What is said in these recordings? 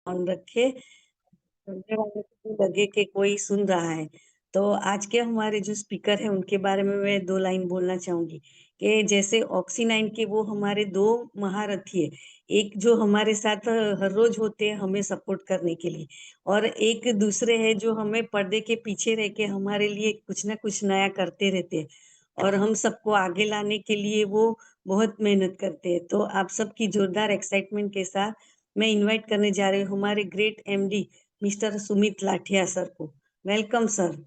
On रखे, सुनने वाले को भी लगे कि कोई सुन रहा है। तो आज के हमारे जो स्पीकर हैं उनके बारे में मैं 2 लाइन बोलना चाहूँगी कि जैसे ऑक्सी-9 के वो हमारे 2 महारथी हैं। एक जो हमारे साथ हर रोज़ होते हैं हमें सपोर्ट करने के लिए और एक दूसरे हैं जो हमें पर्दे के पीछे रह के हमारे लिए कुछ न कुछ नया करते रहते हैं और हम सबको आगे लाने के लिए वो बहुत मेहनत करते हैं। तो आप सबकी जोरदार एक्साइटमेंट के साथ मैं इनवाइट करने जा रही हूँ हमारे great MD mister Sumit Lathia sir को। Welcome sir.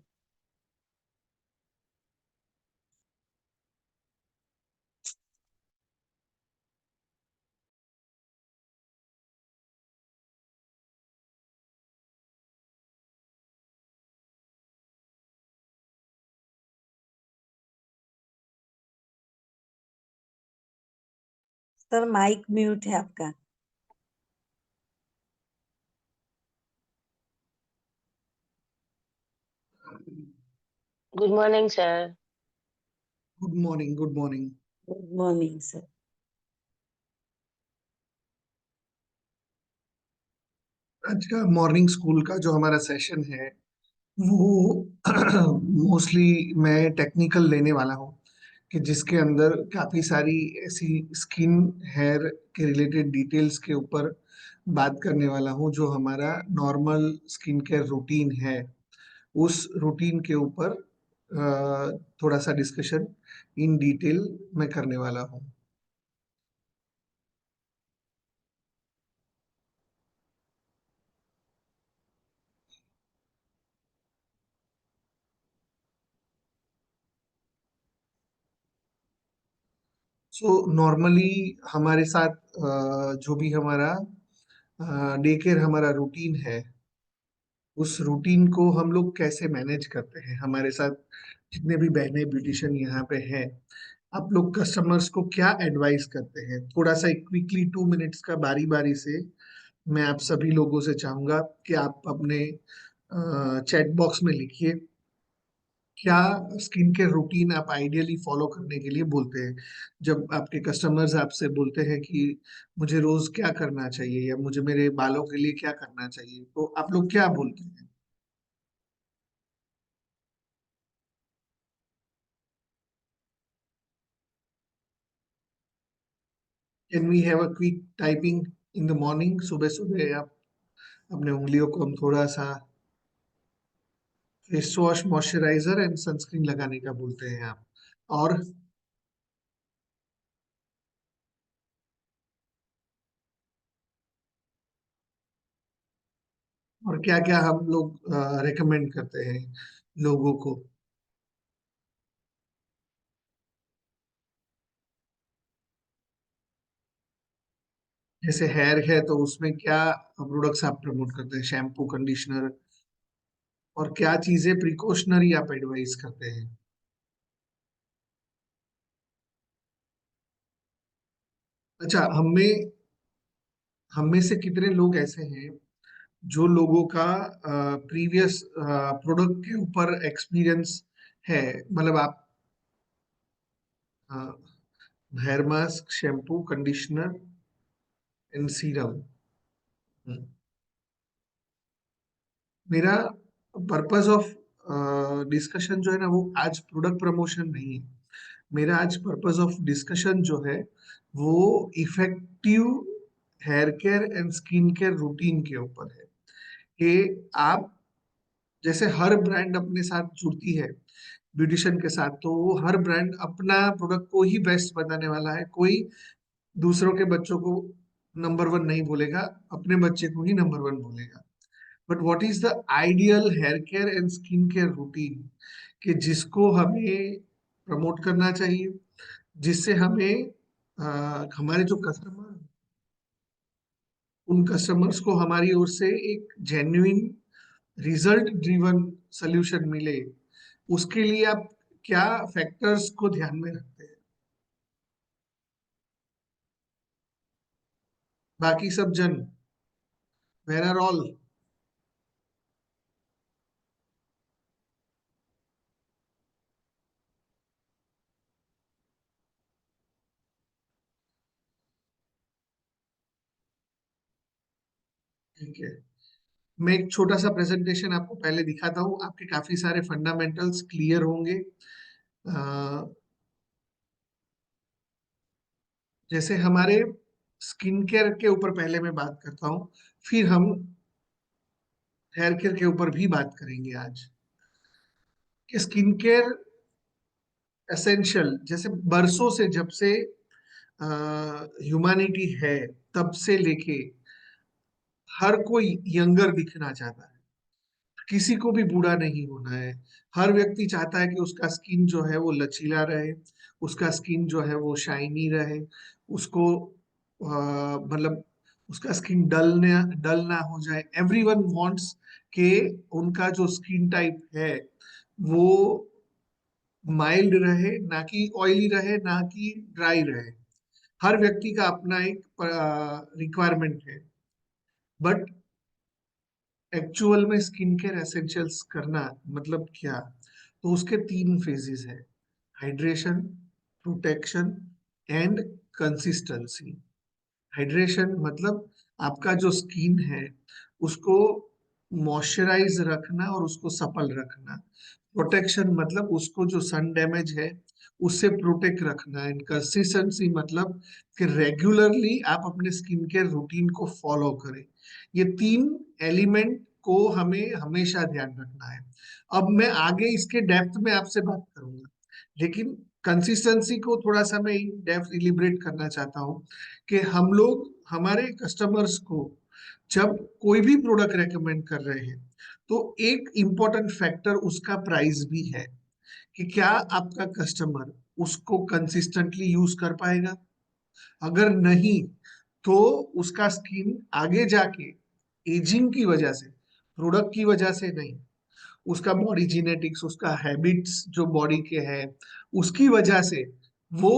Sir mike mute है आपका। Good morning, sir. Good morning, good morning. Good morning sir. आज का मॉर्निंग स्कूल का जो हमारा सेशन है वो मोस्टली मैं टेक्निकल लेने वाला हूँ कि जिसके अंदर काफी सारी ऐसी स्किन हेयर के रिलेटेड डिटेल्स के ऊपर बात करने वाला हूँ जो हमारा नॉर्मल स्किन केयर रूटीन है उस रूटीन के ऊपर थोड़ा सा डिस्कशन इन डिटेल मैं करने वाला हूँ। सो नॉर्मली हमारे साथ जो भी हमारा डे केयर हमारा रूटीन है उस रूटीन को हम लोग कैसे मैनेज करते हैं। हमारे साथ जितने भी बहनें ब्यूटिशियन यहाँ पे हैं आप लोग कस्टमर्स को क्या एडवाइस करते हैं, थोड़ा सा क्विकली 2 मिनट्स का बारी बारी से मैं आप सभी लोगों से चाहूंगा कि आप अपने चैट बॉक्स में लिखिए क्या स्किन केयर रूटीन आप आइडियली फॉलो करने के लिए बोलते हैं। जब आपके कस्टमर्स आपसे बोलते हैं कि मुझे रोज क्या करना चाहिए या मुझे मेरे बालों के लिए क्या करना चाहिए तो आप लोग क्या बोलते हैं। Can we have a quick typing in the morning, सुबह सुबह आप अपने उंगलियों को हम थोड़ा सा face wash moisturiser and sunscreen लगाने का बोलते हैं आप। और और क्या क्या हम लोग रेकमेंड करते हैं लोगों को। जैसे हेयर है तो उसमें क्या प्रोडक्ट्स आप प्रमोट करते हैं, शैम्पू कंडीशनर, और क्या चीजें प्रिकॉशनरी आप एडवाइस करते हैं। अच्छा, हम में से कितने लोग ऐसे हैं जो लोगों का प्रीवियस प्रोडक्ट के ऊपर एक्सपीरियंस है, मतलब आप hair mask, shampoo, conditioner and serum. मेरा पर्पस ऑफ डिस्कशन जो है ना वो आज प्रोडक्ट प्रमोशन नहीं है। मेरा आज पर्पस ऑफ डिस्कशन जो है वो effective hair care and skin care routine के ऊपर है कि आप जैसे हर ब्रांड अपने साथ जुड़ती है ब्यूटिशियन के साथ तो वो हर ब्रांड अपना प्रोडक्ट को ही बेस्ट बताने वाला है। कोई दूसरों के बच्चों को नंबर वन नहीं बोलेगा, अपने बच्चे को ही नंबर वन बोलेगा। But what is the ideal hair care and skin care routine कि जिसको हमें प्रमोट करना चाहिए, जिससे हमें हमारे जो कस्टमर उन कस्टमर्स को हमारी ओर से एक जेन्युइन रिजल्ट ड्रिवन सोल्यूशन मिले। उसके लिए आप क्या फैक्टर्स को ध्यान में रखते हैं। बाकी सब जन, वेर आर ऑल। ठीक है, मैं एक छोटा सा प्रेजेंटेशन आपको पहले दिखाता हूँ, आपके काफी सारे फंडामेंटल्स क्लियर होंगे। जैसे हमारे स्किन केयर के ऊपर पहले मैं बात करता हूँ, फिर हम हेयर केयर के ऊपर भी बात करेंगे आज। कि स्किन केयर एसेंशियल, जैसे बरसों से, जब से ह्यूमैनिटी है तब से लेके हर कोई यंगर दिखना चाहता है, किसी को भी बूढ़ा नहीं होना है। हर व्यक्ति चाहता है कि उसका स्किन जो है वो लचीला रहे, उसका स्किन जो है वो शाइनी रहे, उसको मतलब उसका स्किन डल ना हो जाए। एवरीवन वांट्स के उनका जो स्किन टाइप है वो माइल्ड रहे, ना कि ऑयली रहे, ना कि ड्राई रहे। हर व्यक्ति का अपना एक रिक्वायरमेंट है। बट एक्चुअल में स्किन केयर एसेंशियल्स करना मतलब क्या? तो उसके 3 फेजेस है: hydration, protection and consistency. Hydration मतलब आपका जो स्किन है उसको मॉइस्चराइज रखना और उसको सपल रखना। प्रोटेक्शन मतलब उसको जो सन डैमेज है उससे प्रोटेक्ट रखना। एंड कंसिस्टेंसी मतलब कि रेगुलरली आप अपने स्किन केयर रूटीन को फॉलो करें। ये 3 एलिमेंट को हमें हमेशा ध्यान रखना है। अब मैं आगे इसके डेप्थ में आपसे बात करूंगा, लेकिन कंसिस्टेंसी को थोड़ा सा मैं डेप्थ इलिब्रेट करना चाहता हूँ। कि हम लोग हमारे कस्टमर्स को जब कोई भी प्रोडक्ट रेकमेंड कर रहे हैं तो एक इम्पोर्टेंट फैक्टर उसका प्राइस भी है। कि क्या आपका कस्टमर उसको कंसिस्टेंटली यूज कर पाएगा। अगर नहीं तो उसका स्किन आगे जाके एजिंग की वजह से, प्रोडक्ट की वजह से नहीं, उसका बॉडी जेनेटिक्स, उसका हैबिट्स जो बॉडी के हैं उसकी वजह से वो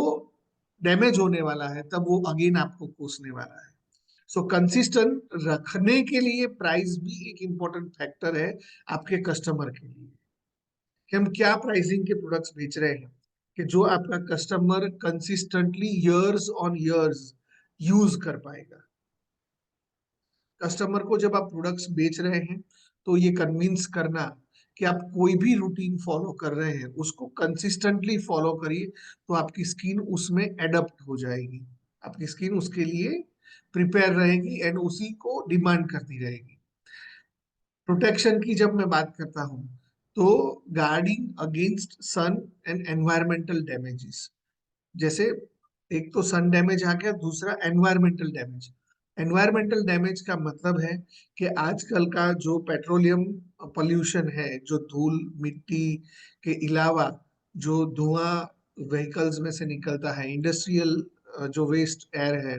डैमेज होने वाला है, तब वो अगेन आपको कोसने वाला है। सो कंसिस्टेंट रखने के लिए प्राइस भी एक इम्पोर्टेंट फैक्टर है आपके कस्टमर के लिए। कि हम क्या प्राइसिंग के प्रोडक्ट्स बेच रहे हैं कि जो आपका customer consistently years on years use कर पाएगा। कस्टमर को जब आप प्रोडक्ट्स बेच रहे हैं तो ये कन्विंस करना कि आप कोई भी रूटीन फॉलो कर रहे हैं उसको कंसिस्टेंटली फॉलो करिए, तो आपकी स्किन उसमें एडप्ट हो जाएगी, आपकी स्किन उसके लिए प्रिपेयर रहेगी एंड उसी को डिमांड करती रहेगी। प्रोटेक्शन की जब मैं बात करता हूं तो guarding against sun and environmental damages. जैसे एक तो सन डैमेज आ गया, दूसरा एनवायरमेंटल डैमेज। एनवायरमेंटल डैमेज का मतलब है कि आजकल का जो पेट्रोलियम पोल्यूशन है, जो धूल मिट्टी के अलावा जो धुआं व्हीकल्स में से निकलता है, इंडस्ट्रियल जो वेस्ट एयर है,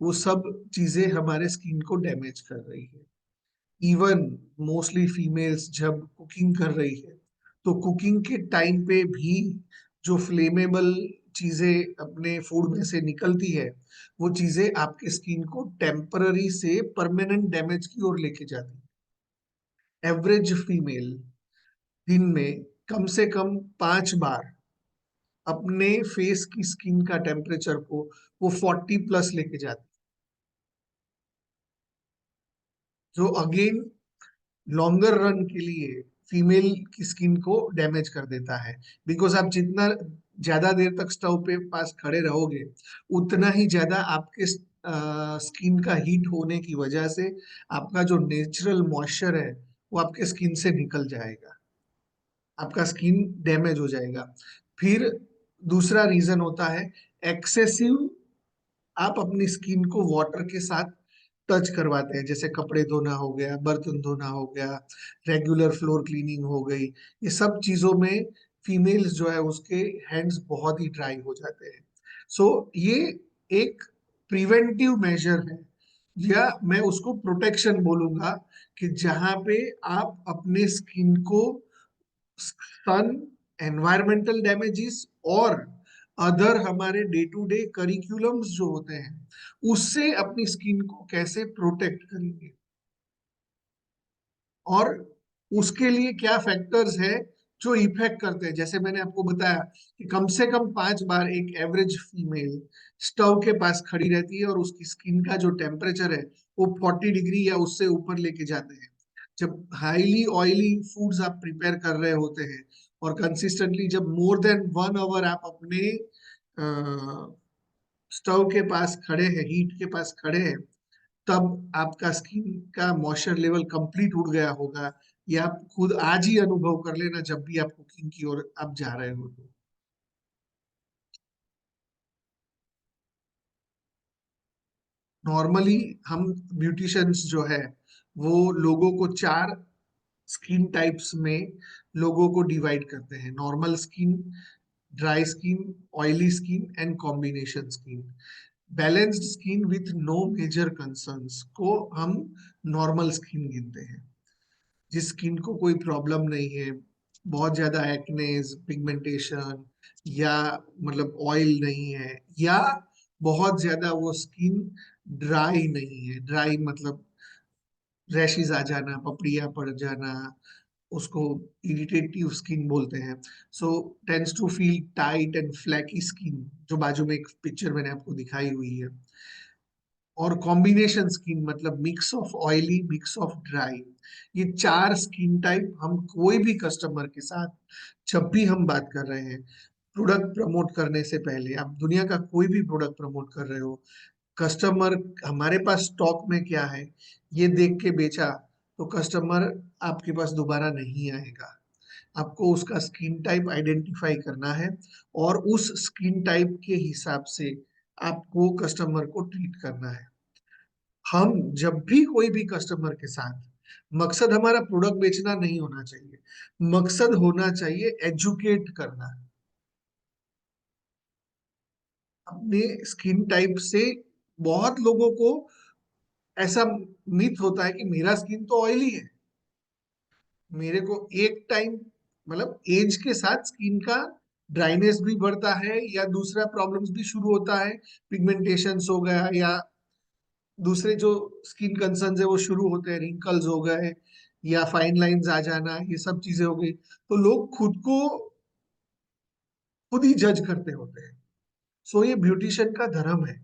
वो सब चीजें हमारे स्किन को डैमेज कर रही है। इवन मोस्टली फीमेल्स जब कुकिंग कर रही है तो कुकिंग के टाइम पे भी जो फ्लेमेबल चीजें अपने फूड में से निकलती है वो चीजें आपके स्किन को टेम्पररी से परमानेंट डैमेज की ओर लेके जाती है। एवरेज फीमेल दिन में कम से कम 5 बार अपने फेस की स्किन का टेम्परेचर को वो 40 प्लस लेके जाती है, जो अगेन लॉन्गर रन के लिए फीमेल की स्किन को डैमेज कर देता है। बिकॉज आप जितना ज्यादा देर तक स्टोव पे पास खड़े रहोगे उतना ही ज्यादा आपके स्किन का हीट होने की वजह से आपका जो नेचुरल मॉइस्चर है वो आपके स्किन से निकल जाएगा, आपका स्किन डैमेज हो जाएगा। फिर दूसरा रीजन होता है एक्सेसिव, आप अपनी स्किन को वाटर के साथ टच करवाते हैं, जैसे कपड़े धोना हो गया, बर्तन धोना हो गया, रेगुलर फ्लोर क्लीनिंग हो गई। ये सब चीजों में फीमेल्स जो है उसके हैंड्स बहुत ही ड्राई हो जाते हैं। सो ये एक प्रिवेंटिव मेजर है, या मैं उसको प्रोटेक्शन बोलूंगा। कि जहां पे आप अपने स्किन को सन, एनवायरमेंटल डैमेजेस और अदर हमारे डे टू डे करिकुलम्स जो होते हैं उससे अपनी स्किन को कैसे प्रोटेक्ट करेंगे, और उसके लिए क्या फैक्टर्स है जो इफेक्ट करते हैं, जैसे मैंने आपको बताया कि कम से कम 5 बार एक एवरेज फीमेल स्टव के पास खड़ी रहती है और उसकी स्किन का जो टेम्परेचर है वो 40 डिग्री या उससे ऊपर लेके जाते हैं। जब हाईली ऑयली फूड्स आप प्रिपेयर कर रहे होते हैं और कंसिस्टेंटली जब मोर देन 1 आवर आप अपने स्टव के पास खड़े हैं, हीट के पास खड़े हैं, तब आपका स्किन का मॉइस्चर लेवल कंप्लीट उड़ गया होगा। ये आप खुद आज ही अनुभव कर लेना जब भी आप कुकिंग की ओर आप जा रहे हो तो। नॉर्मली हम ब्यूटिशियंस जो है वो लोगों को 4 स्किन टाइप्स में लोगों को डिवाइड करते हैं: normal skin, dry skin, oily skin and combination skin. Balanced skin with no major concerns को हम नॉर्मल स्किन गिनते हैं। जिस स्किन को कोई प्रॉब्लम नहीं है, बहुत ज्यादा एक्नेस, पिगमेंटेशन या मतलब ऑयल नहीं है, या बहुत ज्यादा वो स्किन ड्राई नहीं है। ड्राई मतलब रैशेज आ जाना, पपड़ियां पड़ जाना, उसको इरिटेटिव स्किन बोलते हैं। So tends to feel tight and flaky skin, जो बाजू में एक पिक्चर मैंने आपको दिखाई हुई है। और कॉम्बिनेशन स्किन मतलब mix of oily, mix of dry. ये 4 स्किन टाइप हम कोई भी कस्टमर के साथ जब भी हम बात कर रहे हैं, प्रोडक्ट प्रमोट करने से पहले, आप दुनिया का कोई भी प्रोडक्ट प्रमोट कर रहे हो, कस्टमर हमारे पास स्टॉक में क्या है ये देख के बेचा तो कस्टमर आपके पास दोबारा नहीं आएगा। आपको उसका स्किन टाइप आइडेंटिफाई करना है और उस स्किन टाइप के हिसाब से आपको कस्टमर को ट्रीट करना है। हम जब भी कोई भी कस्टमर के साथ, मकसद हमारा प्रोडक्ट बेचना नहीं होना चाहिए, मकसद होना चाहिए एजुकेट करना। अपने स्किन टाइप से बहुत लोगों को ऐसा मिथ होता है कि मेरा स्किन तो ऑयली है, मेरे को एक टाइम मतलब एज के साथ स्किन का ड्राइनेस भी बढ़ता है या दूसरा प्रॉब्लम्स भी शुरू होता है, पिगमेंटेशन हो गया या दूसरे जो स्किन कंसर्न है वो शुरू होते हैं, रिंकल्स हो गए या फाइन लाइंस आ जाना, ये सब चीजें हो गई। तो लोग खुद ही जज करते होते हैं। सो ये ब्यूटिशियन का धर्म है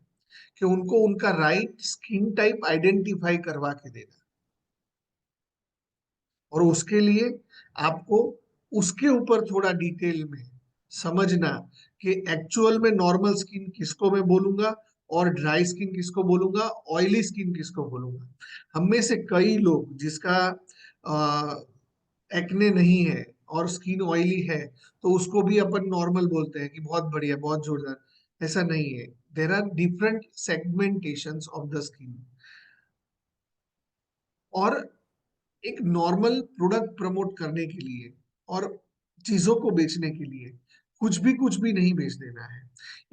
कि उनको उनका राइट स्किन टाइप आइडेंटिफाई करवा के देना, और उसके लिए आपको उसके ऊपर थोड़ा डिटेल में समझना कि एक्चुअल में नॉर्मल स्किन किसको मैं बोलूंगा और ड्राई स्किन किसको बोलूंगा, ऑयली स्किन किसको बोलूंगा। हम में से कई लोग जिसका एक्ने नहीं है और स्किन ऑयली है तो उसको भी अपन नॉर्मल बोलते हैं कि बहुत बढ़िया, बहुत जोरदार। ऐसा नहीं है। There are different segmentations of the skin. और एक नॉर्मल प्रोडक्ट प्रमोट करने के लिए और चीजों को बेचने के लिए कुछ भी नहीं बेच देना है।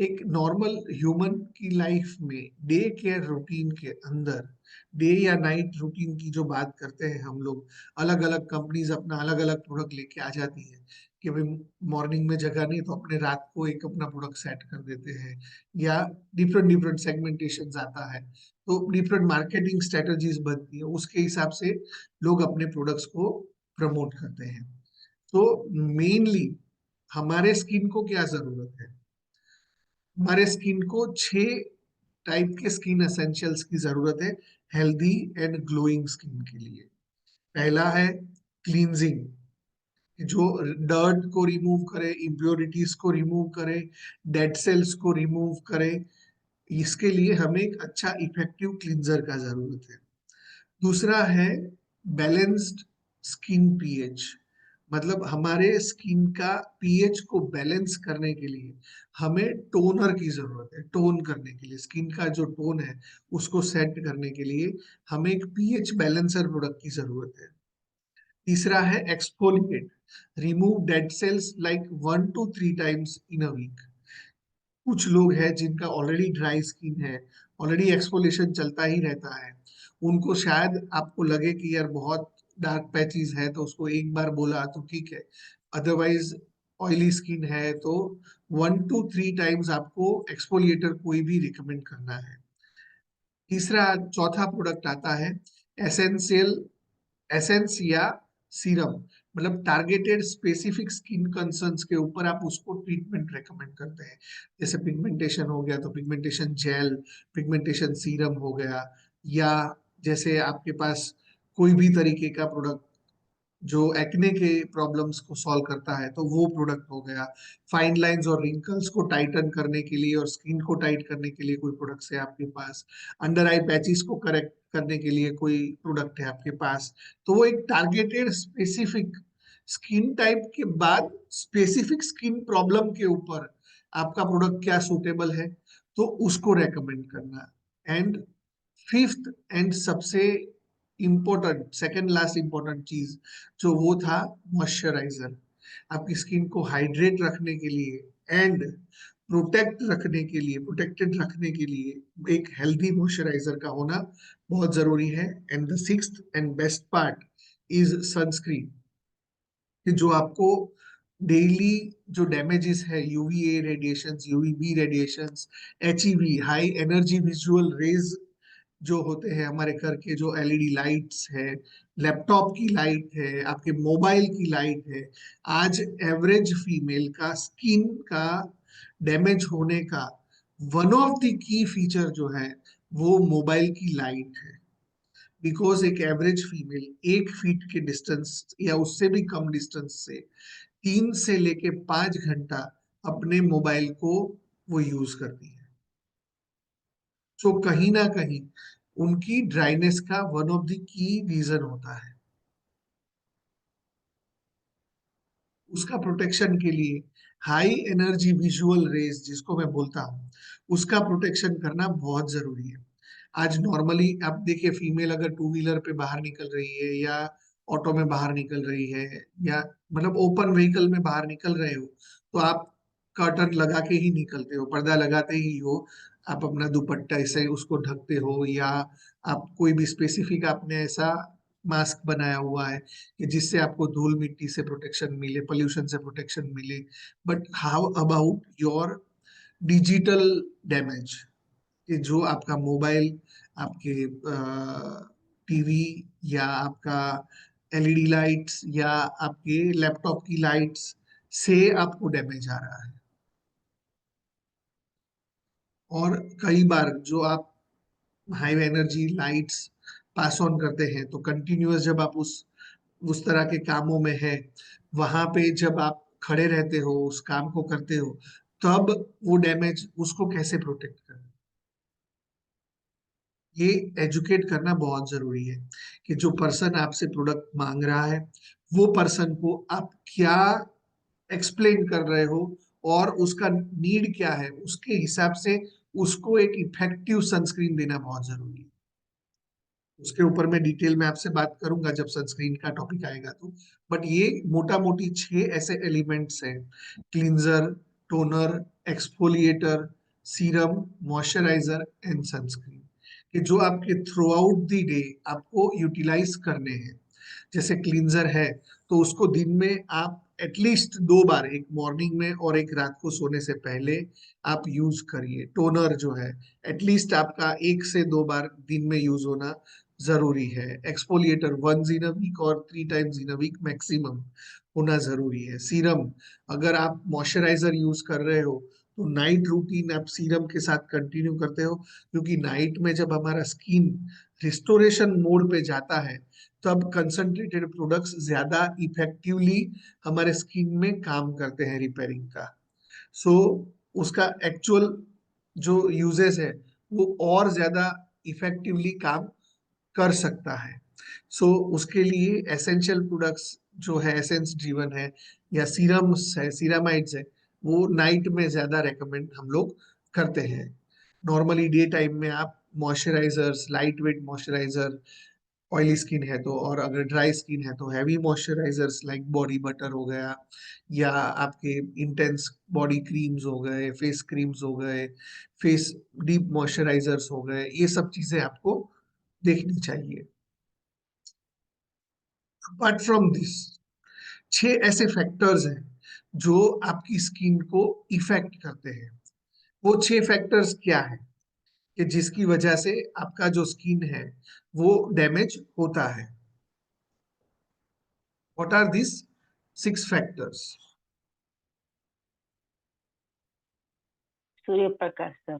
एक नॉर्मल ह्यूमन की लाइफ में डे केयर रूटीन के अंदर, डे या नाइट रूटीन की जो बात करते हैं हम लोग, अलग अलग कंपनीज अपना अलग अलग प्रोडक्ट लेके आ जाती है कि भाई मॉर्निंग में जगह नहीं तो अपने रात को एक अपना प्रोडक्ट सेट कर देते हैं, या डिफरेंट डिफरेंट सेगमेंटेशन आता है तो डिफरेंट मार्केटिंग स्ट्रेटजीज बनती है, उसके हिसाब से लोग अपने प्रोडक्ट्स को प्रमोट करते हैं। तो मेनली हमारे स्किन को क्या जरूरत है? हमारे स्किन को 6 टाइप के स्किन एसेंशियल्स की जरूरत है हेल्दी एंड ग्लोइंग स्किन के लिए। पहला है क्लींजिंग, जो डर्ट को रिमूव करे, इम्प्योरिटीज को रिमूव करे, डेड सेल्स को रिमूव करे। इसके लिए हमें एक अच्छा इफेक्टिव क्लींजर का जरूरत है। दूसरा है बैलेंस्ड स्किन पीएच, मतलब हमारे स्किन का पीएच को बैलेंस करने के लिए हमें टोनर की जरूरत है। टोन करने के लिए स्किन का जो टोन है उसको सेट करने के लिए हमें एक पीएच बैलेंसर प्रोडक्ट की जरूरत है। तीसरा है exfoliate, remove dead cells like 1 to 3 times in a week. कुछ लोग हैं जिनका ऑलरेडी ड्राई स्किन है, ऑलरेडी एक्सफोलिएशन चलता ही रहता है, उनको शायद आपको लगे कि यार बहुत डार्क पैचेस है तो उसको एक बार बोला तो ठीक है, अदरवाइज ऑयली स्किन है तो 1 to 3 times आपको एक्सफोलिएटर कोई भी रिकमेंड करना है। तीसरा चौथा प्रोडक्ट आता है एसेंशियल एसेंस या सीरम, मतलब टारगेटेड स्पेसिफिक स्किन कंसर्न्स के ऊपर आप उसको ट्रीटमेंट रेकमेंड करते हैं। जैसे पिगमेंटेशन हो गया तो पिगमेंटेशन जेल, पिगमेंटेशन सीरम हो गया, या जैसे आपके पास कोई भी तरीके का प्रोडक्ट जो एक्ने के प्रॉब्लम्स को सॉल्व करता है तो वो प्रोडक्ट हो गया। फाइन लाइंस और रिंकल्स को टाइटन करने के लिए और स्किन को टाइट करने के लिए कोई प्रोडक्ट्स है आपके पास। अंडर आई पैचेस को करेक्ट करने के लिए कोई प्रोडक्ट है आपके पास। तो वो एक टारगेटेड स्पेसिफिक स्किन टाइप के बाद स्पेसिफिक स्किन प्रॉब्लम के ऊपर आपका प्रोडक्ट क्या सुटेबल है, तो उसको रेकमेंड करना। एंड फिफ्थ एंड सबसे इम्पोर्टेंट, सेकेंड लास्ट इम्पोर्टेंट चीज जो वो था मॉइस्चराइजर। आपकी स्किन को हाइड्रेट रखने के लिए एंड प्रोटेक्ट रखने के लिए, प्रोटेक्टेड रखने के लिए एक हेल्दी मॉइस्चराइजर का होना बहुत जरूरी है। And the sixth and best part is sunscreen, कि जो आपको डेली जो डैमेजेस है, UVA radiations, UVB radiations, HEV high energy visual rays जो होते हैं हमारे घर के, जो एलईडी लाइट्स है, लैपटॉप की लाइट है, आपके मोबाइल की लाइट है, आज एवरेज फीमेल का स्किन का डैमेज होने का one of the key feature जो है वो मोबाइल की लाइट है। बिकॉज एक एवरेज फीमेल 1 फीट के डिस्टेंस या उससे भी कम डिस्टेंस से 3 से लेके 5 घंटा अपने मोबाइल को वो यूज करती है, जो कहीं ना कहीं उनकी ड्राइनेस का one of the key reason होता है। उसका प्रोटेक्शन के लिए हाई एनर्जी विजुअल रेज जिसको मैं बोलता हूँ, उसका प्रोटेक्शन करना बहुत जरूरी है। आज नॉर्मली आप देखिए, फीमेल अगर टू व्हीलर पे बाहर निकल रही है या ऑटो में बाहर निकल रही है या मतलब ओपन व्हीकल में बाहर निकल रहे हो, तो आप कर्टन लगा के ही निकलते हो, पर्दा लगाते ही हो, आप अपना दुपट्टा से उसको ढकते हो, या आप कोई भी स्पेसिफिक आपने ऐसा मास्क बनाया हुआ है कि जिससे आपको धूल मिट्टी से प्रोटेक्शन मिले, पोल्यूशन से प्रोटेक्शन मिले। But how about your digital damage, कि जो आपका मोबाइल, आपके टीवी, या आपका एलईडी लाइट्स, या आपके लैपटॉप की लाइट्स से आपको डैमेज आ रहा है। और कई बार जो आप high energy lights pass on करते हैं, तो कंटिन्यूअस जब आप उस तरह के कामों में है, वहां पे जब आप खड़े रहते हो, उस काम को करते हो, तब वो डैमेज उसको कैसे प्रोटेक्ट करें, ये एजुकेट करना बहुत जरूरी है। कि जो पर्सन आपसे प्रोडक्ट मांग रहा है, वो पर्सन को आप क्या एक्सप्लेन कर रहे हो और उसका नीड क्या है, उसके हिसाब से उसको एक इफेक्टिव सनस्क्रीन देना बहुत जरूरी है। उसके ऊपर मैं डिटेल में आपसे बात करूंगा जब सनस्क्रीन का टॉपिक आएगा तो। बट ये मोटा मोटी 6 ऐसे एलिमेंट्स हैं: cleanser, toner, exfoliator, serum, moisturiser and sunscreen, कि जो आपके थ्रू आउट द डे आपको यूटिलाइज करने हैं। जैसे क्लींजर है तो उसको दिन में आप एटलीस्ट 2 बार, एक मॉर्निंग में और एक रात को सोने से पहले आप यूज करिए। टोनर जो है एटलीस्ट आपका 1 से 2 बार दिन में यूज होना जरूरी है। एक्सफोलिएटर 1 इन अ वीक और 3 times in a week maximum होना जरूरी है। सीरम, अगर आप मॉइस्चराइजर यूज कर रहे हो तो नाइट रूटीन आप सीरम के साथ कंटिन्यू करते हो, क्योंकि नाइट में जब हमारा स्किन रिस्टोरेशन मोड पे जाता है, तब कंसंट्रेटेड प्रोडक्ट्स ज्यादा इफेक्टिवली हमारे स्किन में काम करते हैं रिपेयरिंग का। सो उसका एक्चुअल जो यूजेस है वो और ज्यादा इफेक्टिवली काम कर सकता है। सो उसके लिए एसेंशियल प्रोडक्ट्स जो है एसेंस ड्रिवन है, या सीरम्स है, सीरामाइड्स है, वो नाइट में ज्यादा रेकमेंड हम लोग करते हैं। नॉर्मली डे टाइम में आप moisturisers, light weight moisturiser, oily skin है तो, और अगर ड्राई स्किन है तो heavy moisturisers like body butter हो गया, या आपके इंटेंस बॉडी क्रीम्स हो गए, फेस क्रीम्स हो गए, फेस डीप मॉइस्चराइजर्स हो गए, ये सब चीजें आपको देखनी चाहिए। अपार्ट फ्रॉम दिस, 6 ऐसे फैक्टर्स हैं जो आपकी स्किन को इफेक्ट करते हैं। वो 6 फैक्टर्स क्या है, कि जिसकी वजह से आपका जो स्किन है वो डैमेज होता है। What are these 6 factors? Surya Prakash sir.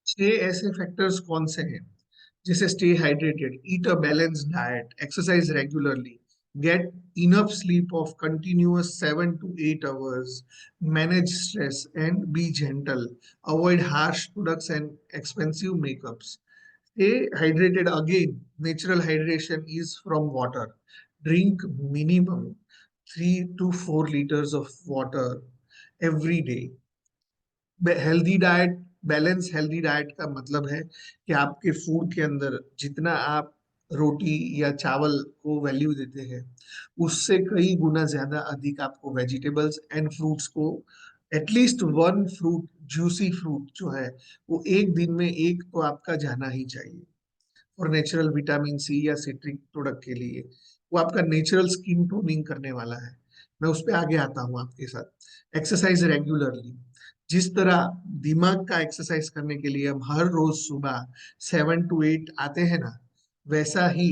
छह ऐसे फैक्टर्स कौन से हैं? जैसे stay hydrated, eat a balanced diet, exercise regularly, get enough sleep of continuous 7 to 8 hours, manage stress and be gentle, avoid harsh products and expensive makeups. Stay hydrated again. Natural hydration is from water. Drink minimum 3 to 4 liters of water every day. Healthy diet, balance healthy diet का मतलब है कि आपके food के अंदर जितना आप रोटी या चावल को वैल्यू देते हैं, उससे कई गुना ज्यादा अधिक आपको वेजिटेबल्स एंड फ्रूट्स को, at least one fruit, juicy fruit जो है, वो एक दिन में एक तो आपका जाना ही चाहिए। और नेचुरल विटामिन सी या सिट्रिक प्रोडक्ट के लिए वो आपका नेचुरल स्किन टोनिंग करने वाला है। मैं उस पर आगे आता हूँ आपके साथ। एक्सरसाइज रेगुलरली, जिस तरह दिमाग का एक्सरसाइज करने के लिए हम हर रोज सुबह 7 to 8 आते हैं ना, वैसा ही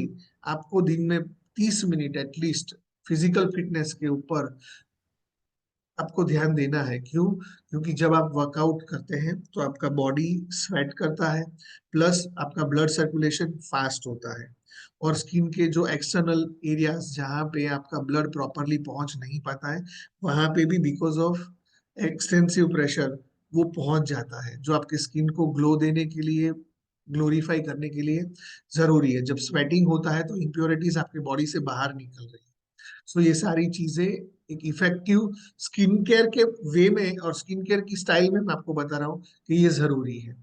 आपको दिन में 30 मिनट एटलीस्ट फिजिकल फिटनेस के ऊपर आपको ध्यान देना है। क्यों? क्योंकि जब आप वर्कआउट करते हैं तो आपका बॉडी स्वेट करता है, प्लस आपका ब्लड सर्कुलेशन फास्ट होता है, और स्किन के जो एक्सटर्नल एरियाज जहाँ पे आपका ब्लड प्रॉपरली पहुंच नहीं पाता है, वहां पे भी बिकॉज ऑफ एक्सटेंसिव प्रेशर वो पहुंच जाता है, जो आपके स्किन को ग्लो देने के लिए, ग्लोरीफाई करने के लिए जरूरी है। जब स्वेटिंग होता है तो इम्प्योरिटीज आपके बॉडी से बाहर निकल रही है। सो ये सारी चीजें एक इफेक्टिव स्किन केयर के वे में और स्किन केयर की स्टाइल में मैं आपको बता रहा हूँ कि ये जरूरी है।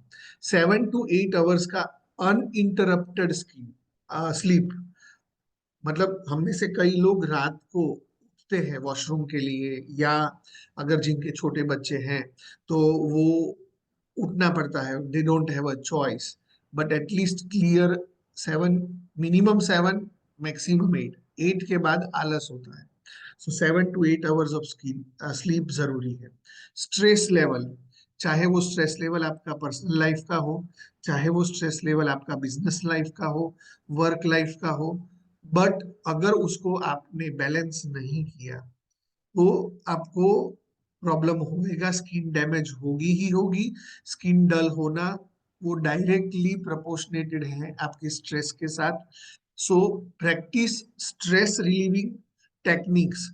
7 to 8 आवर्स का अनइंटरप्टेड स्किन स्लीप, मतलब हम में से कई लोग रात को उठते हैं वॉशरूम के लिए, या अगर जिनके छोटे बच्चे हैं तो वो उठना पड़ता है, they don't have a choice, but at least clear 7, minimum 7, maximum 8, 8 के बाद आलस होता है। सो 7 to 8 आवर्स ऑफ स्लीप जरूरी है। स्ट्रेस लेवल, चाहे वो स्ट्रेस लेवल आपका पर्सनल लाइफ का हो, चाहे वो स्ट्रेस लेवल आपका बिजनेस लाइफ का हो, वर्क लाइफ का हो, बट अगर उसको आपने बैलेंस नहीं किया तो आपको प्रॉब्लम होएगा, स्किन डैमेज होगी ही होगी। स्किन डल होना वो डायरेक्टली प्रोपोर्शनेटेड है आपके स्ट्रेस के साथ। So practice stress relieving techniques.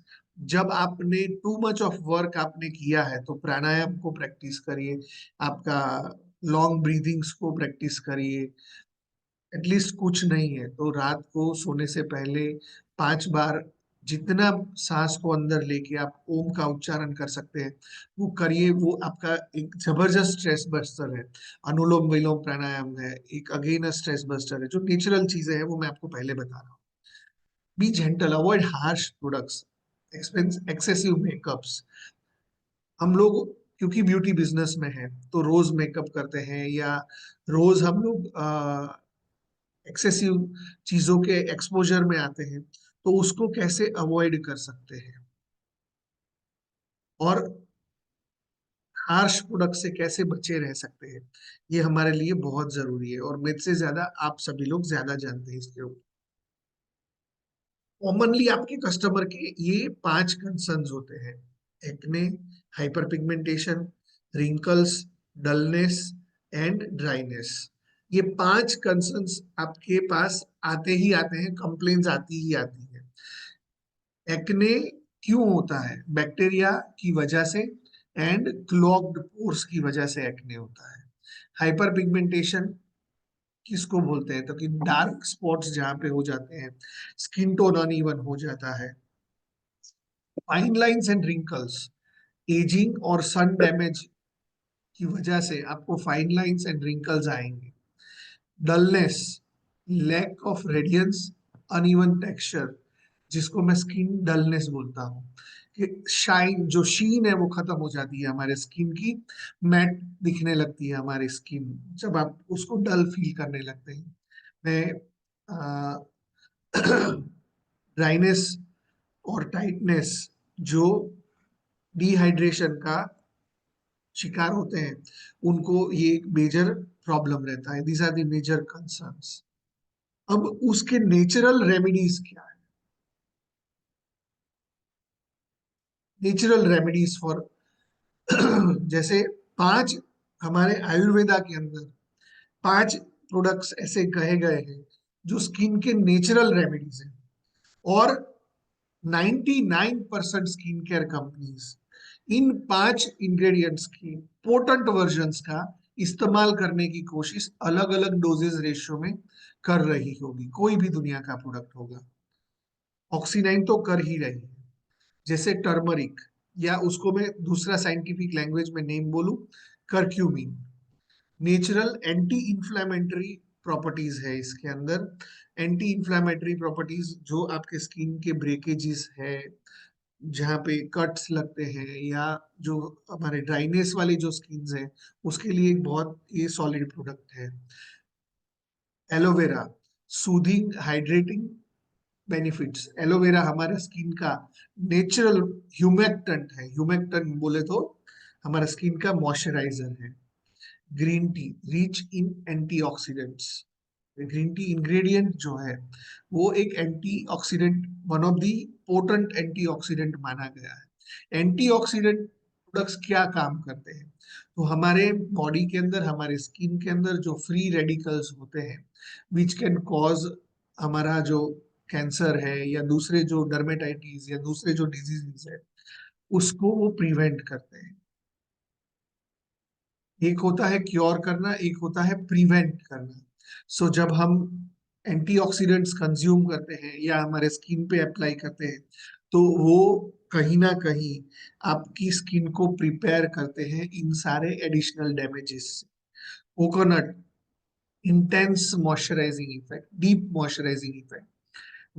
जब आपने टू मच ऑफ वर्क आपने किया है तो प्राणायाम को प्रैक्टिस करिए, आपका लॉन्ग ब्रीदिंग्स को प्रैक्टिस करिए। एटलीस्ट कुछ नहीं है तो रात को सोने से पहले 5 बार जितना सांस को अंदर लेके आप ओम का उच्चारण कर सकते हैं वो करिए। वो आपका एक जबरदस्त स्ट्रेस बस्टर है। अनुलोम विलोम प्राणायाम है एक अगेन स्ट्रेस बस्टर है, जो नेचुरल चीजें हैं वो मैं आपको पहले बता रहा हूँ। B gentle, avoid harsh products, expense excessive makeups. हम लोग क्योंकि ब्यूटी बिजनेस में है तो रोज मेकअप करते हैं, या रोज हम लोग एक्सेसिव चीजों के एक्सपोजर में आते हैं, तो उसको कैसे अवॉइड कर सकते हैं, और हार्श प्रोडक्ट से कैसे बचे रह सकते हैं, ये हमारे लिए बहुत जरूरी है, और मुझसे ज्यादा आप सभी लोग ज्यादा जानते हैं इसके ऊपर। कॉमनली आपके कस्टमर के ये 5 कंसर्न्स होते हैं: acne, hyper pigmentation, wrinkles, dullness and dryness. ये 5 कंसर्न्स आपके पास आते ही आते हैं, कंप्लेन्स आती ही आती है। एक्ने क्यों होता है? बैक्टीरिया की वजह से एंड क्लॉग्ड पोर्स की वजह से एक्ने होता है। हाइपर पिगमेंटेशन किसको बोलते हैं, तो कि डार्क स्पॉट्स जहाँ पे हो जाते हैं, स्किन टोन अनइवन हो जाता है, fine lines and wrinkles, ageing और सन डैमेज की वजह से आपको फाइन लाइंस एंड रिंकल्स आएंगे, dullness, lack of radiance, uneven texture, जिसको मैं स्किन डलनेस बोलता हूँ, कि शाइन जो शीन है वो खत्म हो जाती है हमारे स्किन की, मैट दिखने लगती है हमारी स्किन जब आप उसको डल फील करने लगते हैं। मैं ड्राइनेस और टाइटनेस, जो डिहाइड्रेशन का शिकार होते हैं, उनको ये एक मेजर प्रॉब्लम रहता है। These are the major concerns. अब उसके नेचुरल रेमेडीज क्या है? नेचुरल रेमेडीज फॉर जैसे 5 हमारे आयुर्वेदा के अंदर 5 प्रोडक्ट्स ऐसे कहे गए हैं जो स्किन के नेचुरल रेमेडीज हैं, और 99% skin care companies in 5 ingredients की पोटेंट वर्जन्स का इस्तेमाल करने की कोशिश अलग अलग डोजेज रेशियो में कर रही होगी, कोई भी दुनिया का प्रोडक्ट होगा। ऑक्सीनाइन तो कर ही रही है, जैसे टर्मरिक, या उसको मैं दूसरा साइंटिफिक लैंग्वेज में नेम बोलूं, curcumin. Natural anti inflammatory properties है इसके अंदर, एंटी इंफ्लेमेटरी प्रॉपर्टीज जो आपके स्किन के ब्रेकेजेस है, जहाँ पे कट्स लगते हैं, या जो हमारे ड्राइनेस वाली जो स्किन है, उसके लिए एक बहुत ये सॉलिड प्रोडक्ट है। Aloe vera, soothing hydrating benefits. Aloe vera हमारे स्किन का नेचुरल ह्यूमेक्टेंट है, ह्यूमेक्टेंट बोले तो हमारा स्किन का मॉइस्चराइजर है। Green tea, rich in antioxidants. Green tea ingredient जो है वो एक antioxidant, one of the potent antioxidant माना गया है। एंटीऑक्सीडेंट प्रोडक्ट्स क्या काम करते हैं, तो हमारे बॉडी के अंदर, हमारे स्किन के अंदर जो फ्री रेडिकल्स होते हैं विच कैन कॉज हमारा जो कैंसर है या दूसरे जो डर्मेटाइटिस या दूसरे जो डिजीजेस है, उसको वो प्रिवेंट करते हैं। एक होता है क्योर करना, एक होता है प्रिवेंट करना। सो जब हम एंटीऑक्सीडेंट्स कंज्यूम करते हैं या हमारे स्किन पे अप्लाई करते हैं, तो वो कहीं ना कहीं आपकी स्किन को प्रिपेयर करते हैं इन सारे एडिशनल डैमेजेस से। Coconut, intense moisturising effect, deep moisturising effect.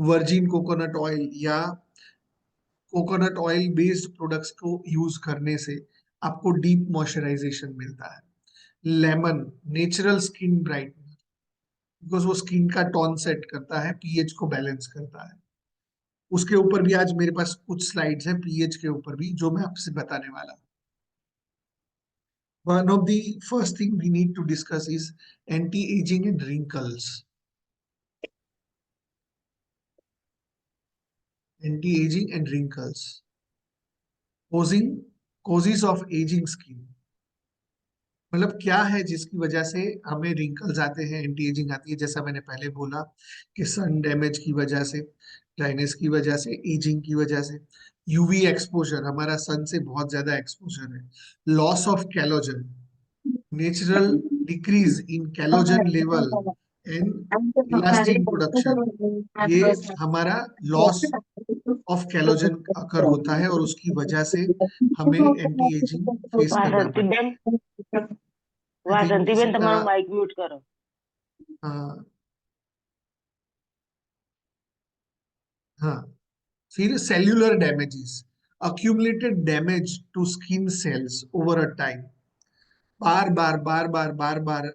Virgin coconut oil या कोकोनट ऑयल बेस्ड प्रोडक्ट्स को यूज करने से आपको डीप मॉइस्चराइजेशन मिलता है। Lemon, natural skin brightener, because वो स्किन का टोन सेट करता है, पीएच को बैलेंस करता है। उसके ऊपर भी आज मेरे पास कुछ स्लाइड्स हैं पीएच के ऊपर भी, जो मैं आपसे बताने वाला हूँ। One of the first thing we need to discuss is anti ageing and wrinkles. Anti ageing and wrinkles, causing causes of ageing skin, मतलब क्या है जिसकी वजह से हमें रिंकल्स आते हैं, एंटी एजिंग आती है। जैसा मैंने पहले बोला कि सन डैमेज की वजह से, ड्राइनेस की वजह से, एजिंग की वजह से, यूवी एक्सपोजर, हमारा सन से बहुत ज्यादा एक्सपोजर है, loss of collagen, natural decrease in collagen level and elastin production, ये हमारा लॉस ऑफ कैलोजन अकर होता है, और उसकी वजह से हमें एंटी एजिंग फेस करना पड़ता વાસંતીબેન है। आई थिंक વાસંતીબેન सबका, તમારું માઇક મ્યુટ કરો. हाँ हाँ। फिर cellular damages, accumulated damage to skin cells over a time। बार बार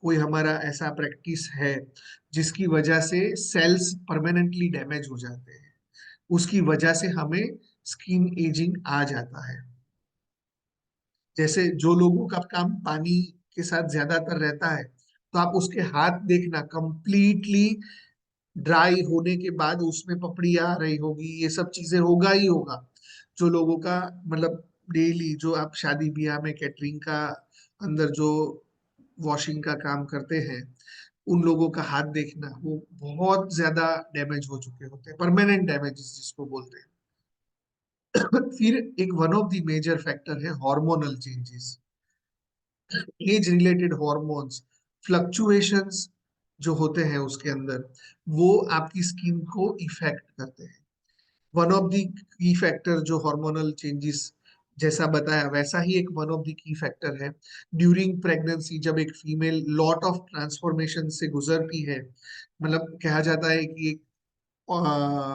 कोई हमारा ऐसा प्रैक्टिस है जिसकी वजह से सेल्स परमानेंटली डैमेज हो जाते हैं, उसकी वजह से हमें स्किन एजिंग आ जाता है। जैसे जो लोगों का काम पानी के साथ ज्यादातर रहता है, तो आप उसके हाथ देखना कंप्लीटली ड्राई होने के बाद उसमें पपड़ी आ रही होगी, ये सब चीजें होगा ही होगा। जो लोगों का मतलब डेली, जो आप शादी ब्याह में कैटरिंग का अंदर जो वॉशिंग का काम करते हैं, उन लोगों का हाथ देखना, वो बहुत ज्यादा डैमेज हो चुके होते हैं, परमानेंट डैमेजेस जिसको बोलते हैं। फिर एक one of the major factor है hormonal changes, age related hormones fluctuations, जो होते हैं उसके अंदर, वो आपकी स्किन को इफेक्ट करते हैं। वन ऑफ द की फैक्टर जो हार्मोनल चेंजेस जैसा बताया, वैसा ही एक वन ऑफ द की फैक्टर है ड्यूरिंग प्रेगनेंसी, जब एक फीमेल लॉट ऑफ ट्रांसफॉर्मेशन से गुजरती है। मतलब कहा जाता है कि एक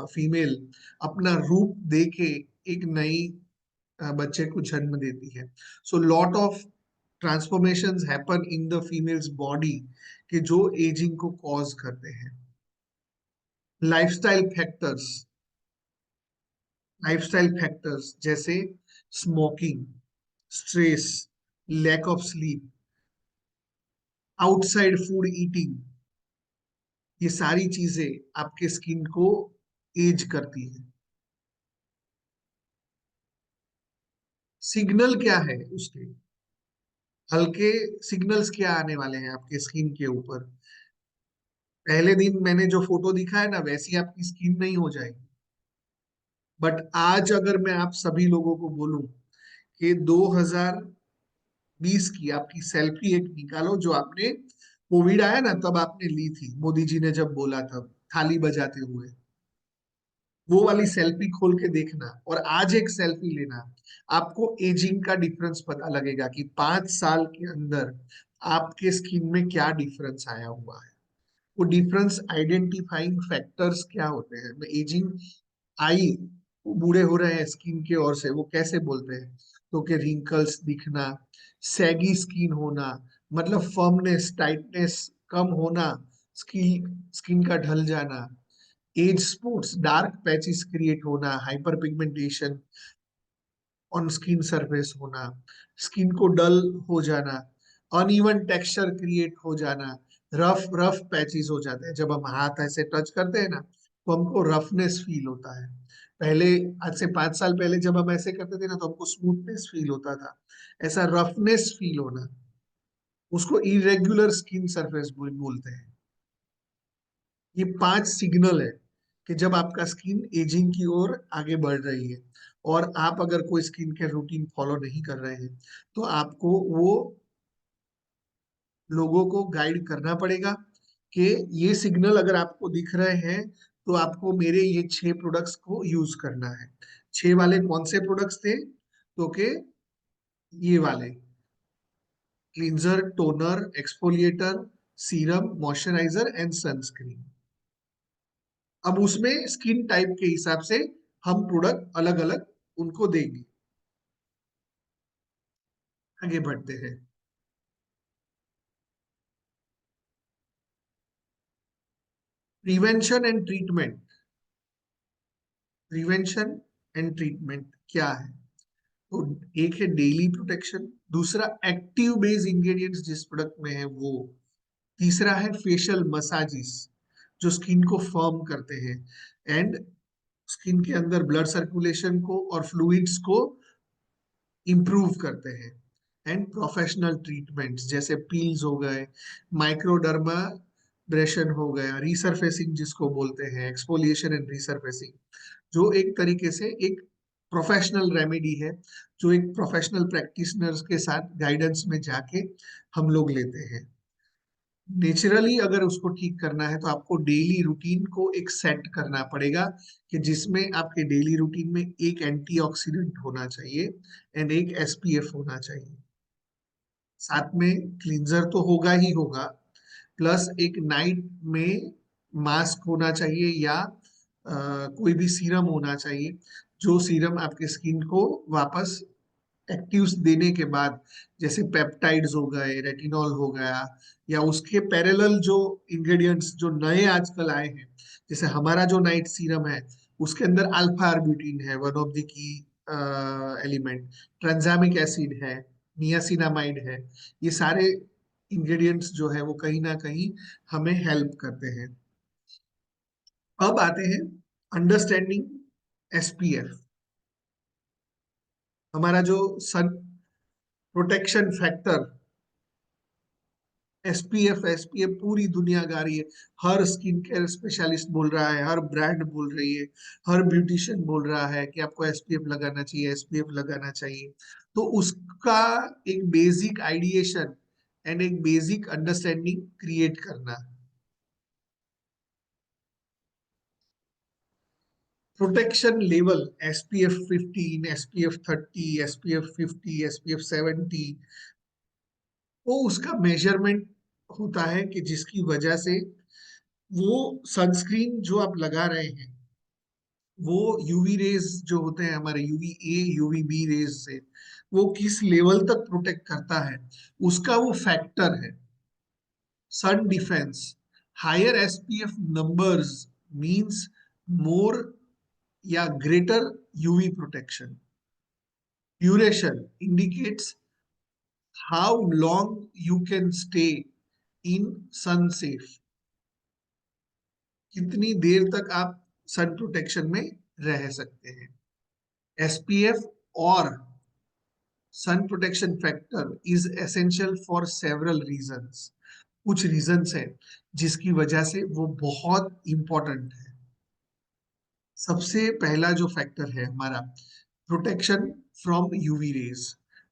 फीमेल अपना रूप दे के एक नई बच्चे को जन्म देती है। So lot of transformations happen in the females body के जो एजिंग को कॉज करते हैं। लाइफस्टाइल फैक्टर्स, लाइफस्टाइल फैक्टर्स जैसे smoking, stress, lack of sleep, outside food eating, ये सारी चीजें आपके स्किन को एज करती है। सिग्नल क्या है उसके, हल्के सिग्नल्स क्या आने वाले हैं आपके स्किन के ऊपर। पहले दिन मैंने जो फोटो दिखा है ना, वैसी आपकी स्किन नहीं हो जाएगी। बट आज अगर मैं आप सभी लोगों को बोलूं कि 2020 की आपकी सेल्फी एक निकालो, जो आपने कोविड आया ना तब आपने ली थी, मोदी जी ने जब बोला तब थाली बजाते हुए, वो वाली सेल्फी खोल के देखना और आज एक सेल्फी लेना, आपको एजिंग का डिफरेंस पता लगेगा कि 5 साल के अंदर आपके स्किन में क्या डिफरेंस आया हुआ है। वो डिफरेंस आइडेंटिफाइंग फैक्टर्स क्या होते हैं। एजिंग आई, वो बूढ़े हो रहे हैं स्किन के ओर से, वो कैसे बोलते हैं तो कि रिंकल्स दिखना, सैगी स्किन होना, मतलब फर्मनेस टाइटनेस कम होना, स्किन का ढल जाना, age spots dark patches create होना, hyper pigmentation on skin surface होना, स्किन को डल हो जाना, अनइवन टेक्सचर क्रिएट हो जाना, रफ रफ पैचेस हो जाते हैं। जब हम हाथ ऐसे टच करते हैं ना तो हमको रफनेस फील होता है। पहले, आज से 5 साल पहले जब हम ऐसे करते थे ना तो हमको स्मूथनेस फील होता था। ऐसा रफनेस फील होना, उसको इरेग्युलर स्किन सरफेस बोलते हैं। ये 5 सिग्नल है कि जब आपका स्किन एजिंग की ओर आगे बढ़ रही है। और आप अगर कोई स्किन केयर रूटीन फॉलो नहीं कर रहे हैं तो आपको वो लोगों को गाइड करना पड़ेगा कि ये सिग्नल अगर आपको दिख रहे हैं तो आपको मेरे ये 6 प्रोडक्ट्स को यूज करना है। 6 वाले कौन से प्रोडक्ट्स थे तो के ये वाले, cleanser, toner, exfoliator, serum, moisturiser and sunscreen. अब उसमें स्किन टाइप के हिसाब से हम प्रोडक्ट अलग अलग उनको देंगे। आगे बढ़ते हैं। Prevention and treatment. Prevention and treatment क्या है तो एक है डेली प्रोटेक्शन, दूसरा एक्टिव बेस इंग्रेडिएंट्स जिस प्रोडक्ट में है वो, तीसरा है फेशियल मसाजेस जो स्किन को फर्म करते हैं एंड स्किन के अंदर ब्लड सर्कुलेशन को और फ्लूइड्स को इम्प्रूव करते हैं, एंड प्रोफेशनल ट्रीटमेंट्स जैसे पील्स हो गए, माइक्रोडर्माब्रेशन हो गया, रीसरफेसिंग जिसको बोलते हैं, एक्सफोलिएशन एंड रीसरफेसिंग, जो एक तरीके से एक प्रोफेशनल रेमेडी है जो एक प्रोफेशनल प्रैक्टिशनर्स के साथ गाइडेंस में जाके हम लोग लेते हैं। नेचुरली अगर उसको ठीक करना है तो आपको डेली रूटीन को एक सेट करना पड़ेगा कि जिसमें आपके डेली रूटीन में एक एंटीऑक्सीडेंट होना चाहिए एंड एक एसपीएफ होना चाहिए, साथ में क्लींजर तो होगा ही होगा, प्लस एक नाइट में मास्क होना चाहिए या कोई भी सीरम होना चाहिए जो सीरम आपके स्किन को वापस एक्टिव्स देने के बाद, जैसे पेप्टाइड्स हो गए, रेटिनॉल हो गया, या उसके पैरेलल जो इंग्रेडिएंट्स जो नए आजकल आए हैं, जैसे हमारा जो नाइट सीरम है उसके अंदर अल्फा आर्ब्यूटिन है, one of the key element, tranexamic acid है, नियासिनामाइड है। ये सारे इंग्रेडिएंट्स जो है वो कहीं ना कहीं हमें हेल्प करते हैं। अब आते हैं अंडरस्टैंडिंग एसपीएफ। हमारा जो sun protection factor SPF, SPF पूरी दुनिया गा रही है, हर स्किन केयर स्पेशलिस्ट बोल रहा है, हर ब्रांड बोल रही है, हर ब्यूटिशियन बोल रहा है कि आपको एसपीएफ लगाना चाहिए, एसपीएफ लगाना चाहिए। तो उसका एक बेसिक आइडिएशन एंड एक बेसिक अंडरस्टैंडिंग क्रिएट करना, protection level SPF 15, SPF 30, SPF 50, SPF 70, वो उसका मेजरमेंट होता है कि जिसकी वजह से वो सनस्क्रीन जो आप लगा रहे हैं वो यूवी रेज जो होते हैं हमारे UVA UVB रेज से वो किस लेवल तक प्रोटेक्ट करता है, उसका वो फैक्टर है। Sun defence, higher SPF numbers means more या greater UV protection. Duration indicates how long you can stay in sun safe, कितनी देर तक आप सन प्रोटेक्शन में रह सकते हैं। SPF और sun protection factor is essential for several reasons, कुछ रीजंस है जिसकी वजह से वो बहुत इंपॉर्टेंट है। सबसे पहला जो फैक्टर है हमारा protection from UV rays.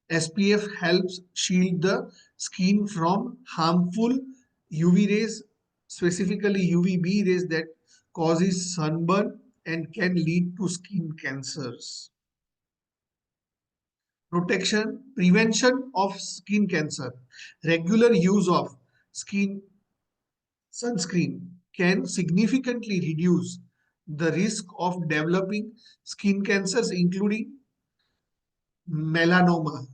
SPF helps shield the skin from harmful UV rays, specifically UVB rays that causes sunburn and can lead to skin cancers. Protection, prevention of skin cancer. Regular use of skin sunscreen can significantly reduce the risk of developing skin cancers, including melanoma.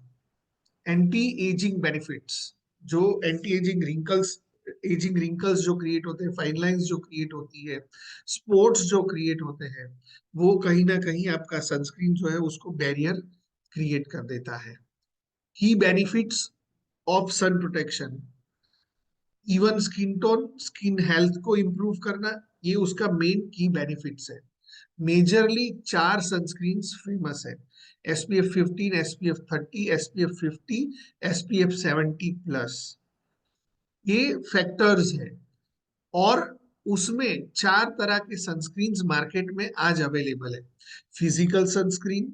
Anti ageing benefits, जो anti ageing wrinkles जो create होते हैं, fine lines जो create होती है, spots जो create होते हैं, वो कहीं ना कहीं आपका सनस्क्रीन जो है उसको बैरियर क्रिएट कर देता है। Key benefits of sun protection, even skin tone, skin health को इंप्रूव करना, ये उसका मेन की बेनिफिट्स है। मेजरली 4 सनस्क्रीन्स फेमस है, SPF 15, SPF 30, SPF 50, SPF 70+, ये फैक्टर्स है। और उसमें 4 तरह के सनस्क्रीन्स मार्केट में आज अवेलेबल है। Physical sunscreen,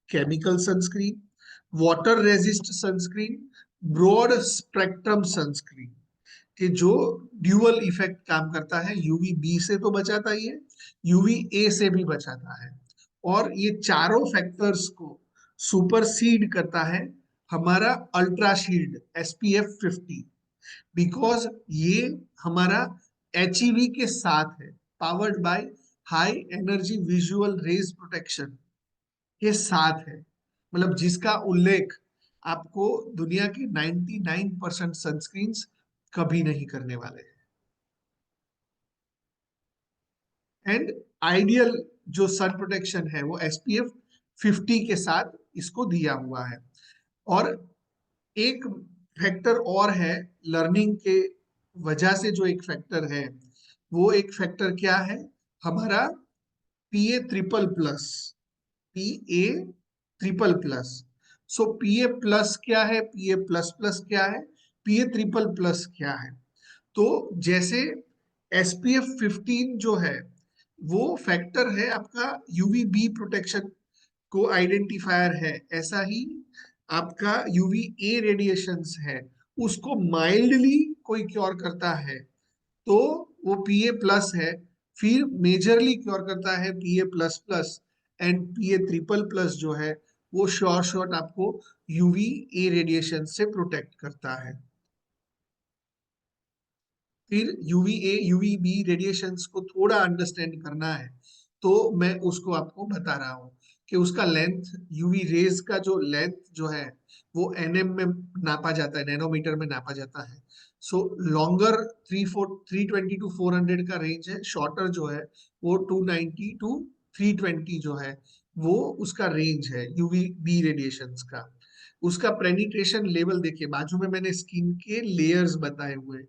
chemical sunscreen, water resist sunscreen, broad spectrum sunscreen, कि जो ड्यूअल इफेक्ट काम करता है, UVB से तो बचाता ही है, UVA से भी बचाता है, और ये चारों फैक्टर्स को सुपरसीड करता है हमारा अल्ट्रा शील्ड SPF 50, बिकॉज ये हमारा HEV के साथ है, powered by high energy visual rays protection के साथ है, मतलब जिसका उल्लेख आपको दुनिया के 99% सनस्क्रीन्स कभी नहीं करने वाले हैं। एंड आइडियल जो सन प्रोटेक्शन है वो SPF 50 के साथ इसको दिया हुआ है। और एक फैक्टर और है, लर्निंग के वजह से जो एक फैक्टर है, वो एक फैक्टर क्या है हमारा PA triple plus, PA triple plus. So PA plus क्या है, PA प्लस प्लस क्या है, PA ट्रिपल प्लस क्या है। तो जैसे SPF 15 जो है वो फैक्टर है आपका UVB प्रोटेक्शन को आइडेंटिफायर है, ऐसा ही आपका UVA रेडिएशंस है, उसको माइल्डली कोई क्योर करता है तो वो PA प्लस है, फिर मेजरली क्योर करता है PA plus plus, and PA triple plus जो है वो शॉर्ट आपको UVA रेडिएशन से प्रोटेक्ट करता है। फिर UVA UVB रेडिएशंस को थोड़ा अंडरस्टैंड करना है तो मैं उसको आपको बता रहा हूँ कि उसका लेंथ, UV रेज का जो लेंथ जो है वो NM में नापा जाता है, नैनोमीटर में नापा जाता है। सो लॉन्गर 320 टू 400 का रेंज है, शॉर्टर जो है वो 290 टू 320 जो है वो उसका रेंज है UVB रेडिएशंस का। उसका पेनिट्रेशन लेवल देखिए, बाजू में मैंने स्किन के लेयर्स बताए हुए,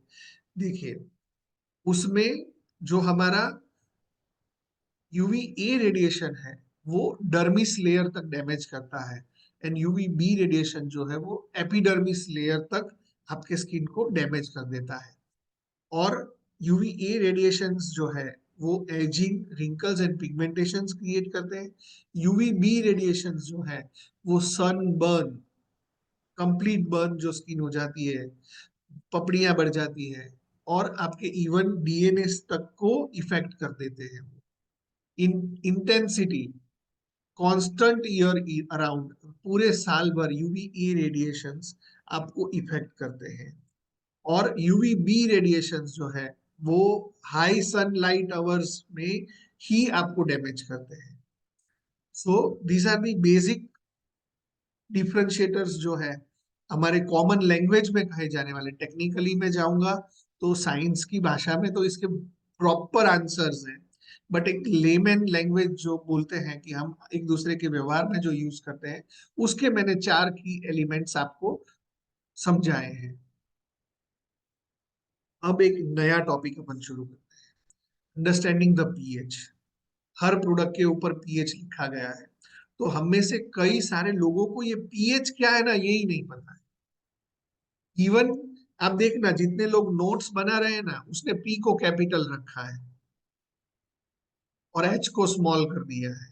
देखिए उसमें जो हमारा UVA रेडिएशन है वो डर्मिस लेयर तक डैमेज करता है, एंड UVB रेडिएशन जो है वो एपिडर्मिस लेयर तक आपके स्किन को डैमेज कर देता है। और UVA रेडिएशंस जो है वो ageing, wrinkles and pigmentations create करते हैं। UVB रेडिएशंस जो है वो सन बर्न, कंप्लीट बर्न जो स्किन हो जाती है, पपड़ियां बढ़ जाती है, और आपके इवन DNA तक को इफेक्ट कर देते हैं। इंटेंसिटी कांस्टेंट ईयर अराउंड, पूरे साल भर यूवी रेडिएशंस आपको इफेक्ट करते हैं। और यूवी बी रेडिएशंस जो है वो हाई सनलाइट आवर्स में ही आपको डैमेज करते हैं। So these are the basic differentiators जो है हमारे कॉमन लैंग्वेज में कहे जाने वाले। टेक्निकली में जाऊंगा तो साइंस की भाषा में तो इसके प्रॉपर आंसर्स हैं, बट एक लेमन लैंग्वेज जो बोलते हैं कि हम एक दूसरे के व्यवहार में जो यूज करते हैं, उसके मैंने 4 की एलिमेंट्स आपको समझाए हैं। अब एक नया टॉपिक अपन शुरू करते हैं, understanding the pH. Her product के ऊपर पीएच लिखा गया है, तो हम में से कई सारे लोगों को ये पीएच क्या है ना, यही नहीं पता है। इवन आप देखना जितने लोग नोट्स बना रहे हैं ना, उसने पी को कैपिटल रखा है और एच को स्मॉल कर दिया है।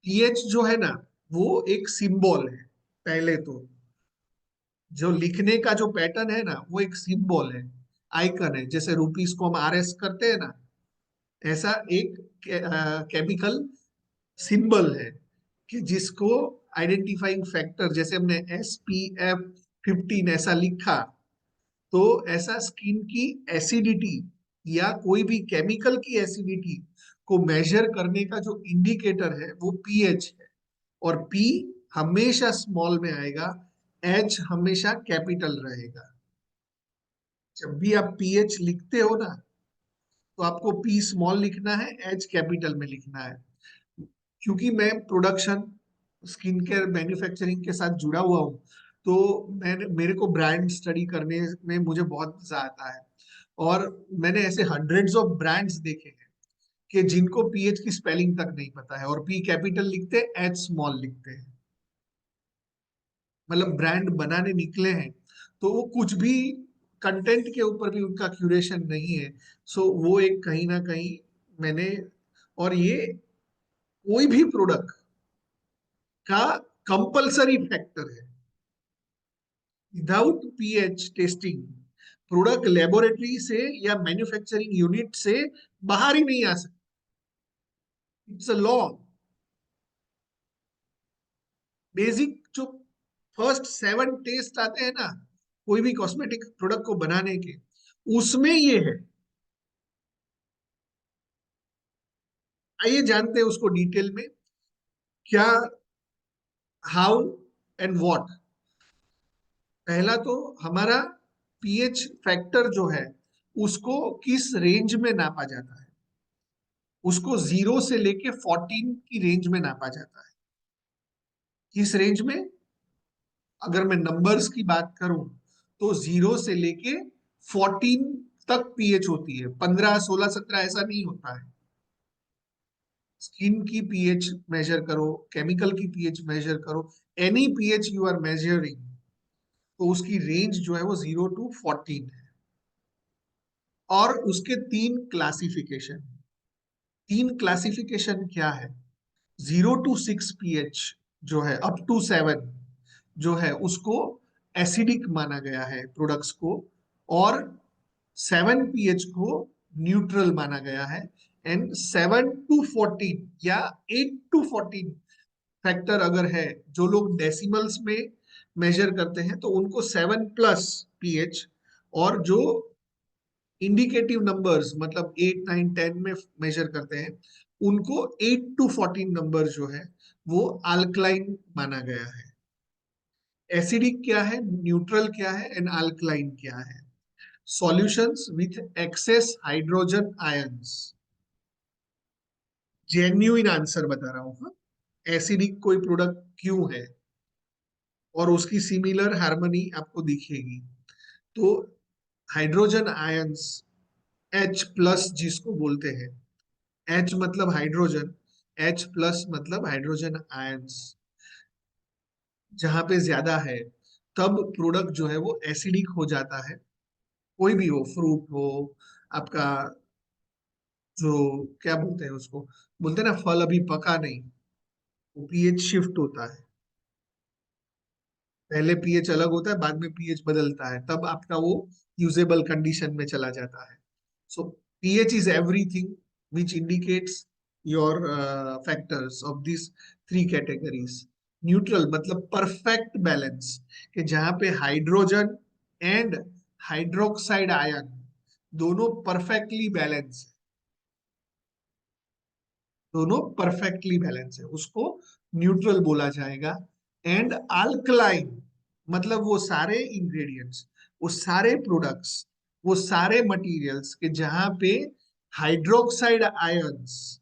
पीएच जो है ना वो एक सिंबल है। पहले तो जो लिखने का जो पैटर्न है ना वो एक सिंबल है, आइकन है। जैसे रुपीस को हम आरएस करते हैं ना, ऐसा एक केमिकल सिंबल है कि जिसको आइडेंटिफाइंग फैक्टर, जैसे हमने SPF 15 ऐसा लिखा, तो ऐसा स्किन की एसिडिटी या कोई भी केमिकल की एसिडिटी को मेजर करने का जो इंडिकेटर है वो पीएच है। और पी हमेशा स्मॉल में आएगा, एच हमेशा कैपिटल रहेगा। जब भी आप पीएच लिखते हो ना, तो आपको पी स्मॉल लिखना है, एच कैपिटल में लिखना है। क्योंकि मैं प्रोडक्शन स्किन केयर मैन्युफैक्चरिंग के साथ जुड़ा हुआ हूँ, तो मेरे को ब्रांड स्टडी करने में मुझे बहुत मजा आता है। और मैंने ऐसे हंड्रेड्स ऑफ ब्रांड्स देखे हैं कि जिनको पीएच की स्पेलिंग तक नहीं पता है, और पी कैपिटल लिखते हैं, एच स्मॉल लिखते हैं। मतलब ब्रांड बनाने निकले हैं तो वो कुछ भी कंटेंट के ऊपर भी उनका क्यूरेशन नहीं है। सो वो एक कहीं ना कहीं मैंने, और ये कोई भी प्रोडक्ट का कंपलसरी फैक्टर है। Without pH testing product laboratory से या मैन्युफैक्चरिंग यूनिट से बाहर ही नहीं आ सकता। It's a law. बेसिक जो फर्स्ट 7 टेस्ट आते हैं ना कोई भी कॉस्मेटिक प्रोडक्ट को बनाने के, उसमें ये है। आइए जानते हैं उसको डिटेल में, क्या, हाउ एंड व्हाट। पहला तो हमारा पीएच फैक्टर जो है उसको किस रेंज में नापा जाता है। उसको 0 से लेके 14 की रेंज में नापा जाता है। किस रेंज में? अगर मैं नंबर्स की बात करूं तो 0 से लेके 14 तक पीएच होती है। 15, 16, 17 ऐसा नहीं होता है। स्किन की पीएच मेजर करो, केमिकल की पीएच मेजर करो, any pH you are measuring, तो उसकी रेंज जो है वो 0 to 14 है। और उसके 3 क्लासिफिकेशन। 3 क्लासिफिकेशन क्या है? 0 to 6 पीएच जो है, अप टू 7 जो है, उसको एसिडिक माना गया है प्रोडक्ट्स को। और 7 पीएच को न्यूट्रल माना गया है। एंड 7 to 14 या 8 to 14 फैक्टर अगर है, जो लोग डेसिमल्स में मेजर करते हैं तो उनको 7+ पीएच, और जो इंडिकेटिव नंबर्स मतलब 8, 9, 10 में मेजर करते हैं उनको 8 to 14 नंबर जो है वो अल्कलाइन माना गया है। एसिडिक क्या है, न्यूट्रल क्या है, एंड अल्कलाइन क्या है? Solutions with access hydrogen ions. Genuine answer बता रहा हूं। एसिडिक कोई प्रोडक्ट क्यों है, और उसकी सिमिलर हार्मनी आपको दिखेगी। तो हाइड्रोजन आयंस, H+ जिसको बोलते हैं, H मतलब हाइड्रोजन, H+ मतलब हाइड्रोजन आयंस, जहां पे ज्यादा है तब प्रोडक्ट जो है वो एसिडिक हो जाता है। कोई भी हो, फ्रूट हो आपका, जो क्या बोलते हैं उसको, बोलते हैं ना फल अभी पका नहीं, वो पीएच शिफ्ट होता है। पहले पीएच अलग होता है, बाद में पीएच बदलता है, तब आपका वो यूजेबल कंडीशन में चला जाता है। सो pH is everything. which indicates your factors of these three categories. Neutral मतलब परफेक्ट बैलेंस, कि जहां पे हाइड्रोजन एंड हाइड्रोक्साइड आयन दोनों परफेक्टली बैलेंस, दोनों परफेक्टली बैलेंस है, उसको न्यूट्रल बोला जाएगा। एंड अल्कलाइन मतलब वो सारे इंग्रेडिएंट्स, वो सारे प्रोडक्ट्स, वो सारे मटेरियल्स के जहां पे हाइड्रोक्साइड आयंस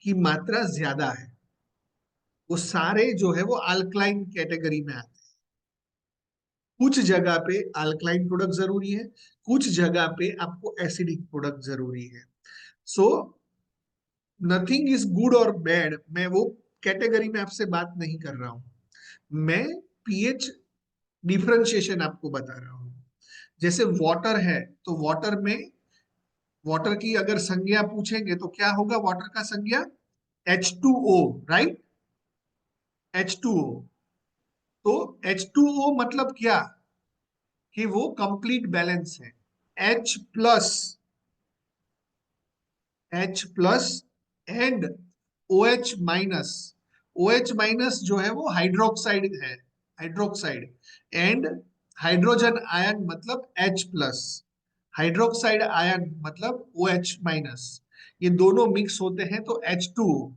की मात्रा ज्यादा है, वो सारे जो है वो अल्कलाइन कैटेगरी में आते हैं। कुछ जगह पे अल्कलाइन प्रोडक्ट जरूरी है, कुछ जगह पे आपको एसिडिक प्रोडक्ट जरूरी है। सो नथिंग इज गुड और बैड, मैं वो कैटेगरी में आपसे बात नहीं कर रहा हूं, मैं पीएच डिफरेंशिएशन आपको बता रहा हूं। जैसे वाटर है, तो वाटर में, वाटर की अगर संज्ञा पूछेंगे तो क्या होगा वाटर का संज्ञा? H2O, right? H2O। तो H2O मतलब क्या? कि वो कंप्लीट बैलेंस है। H plus, H plus and OH minus, OH minus जो है वो हाइड्रोक्साइड है, हाइड्रोक्साइड। एंड हाइड्रोजन आयन मतलब H प्लस, हाइड्रोक्साइड आयन मतलब OH माइनस, ये दोनों मिक्स होते हैं तो H2O,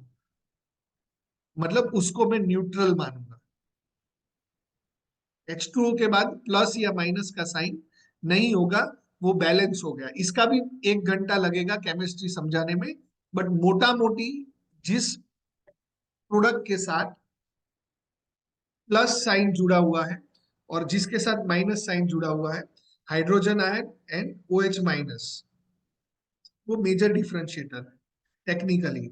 मतलब उसको मैं न्यूट्रल मानूंगा। H2O के बाद प्लस या माइनस का साइन नहीं होगा, वो बैलेंस हो गया। इसका भी 1 घंटा लगेगा केमिस्ट्री समझाने में, बट मोटा मोटी जिस प्रोडक्ट के साथ प्लस साइन जुड़ा हुआ है और जिसके साथ माइनस साइन जुड़ा हुआ है, hydrogen ion and OH minus, वो मेजर डिफरेंशिएटर है टेक्निकली।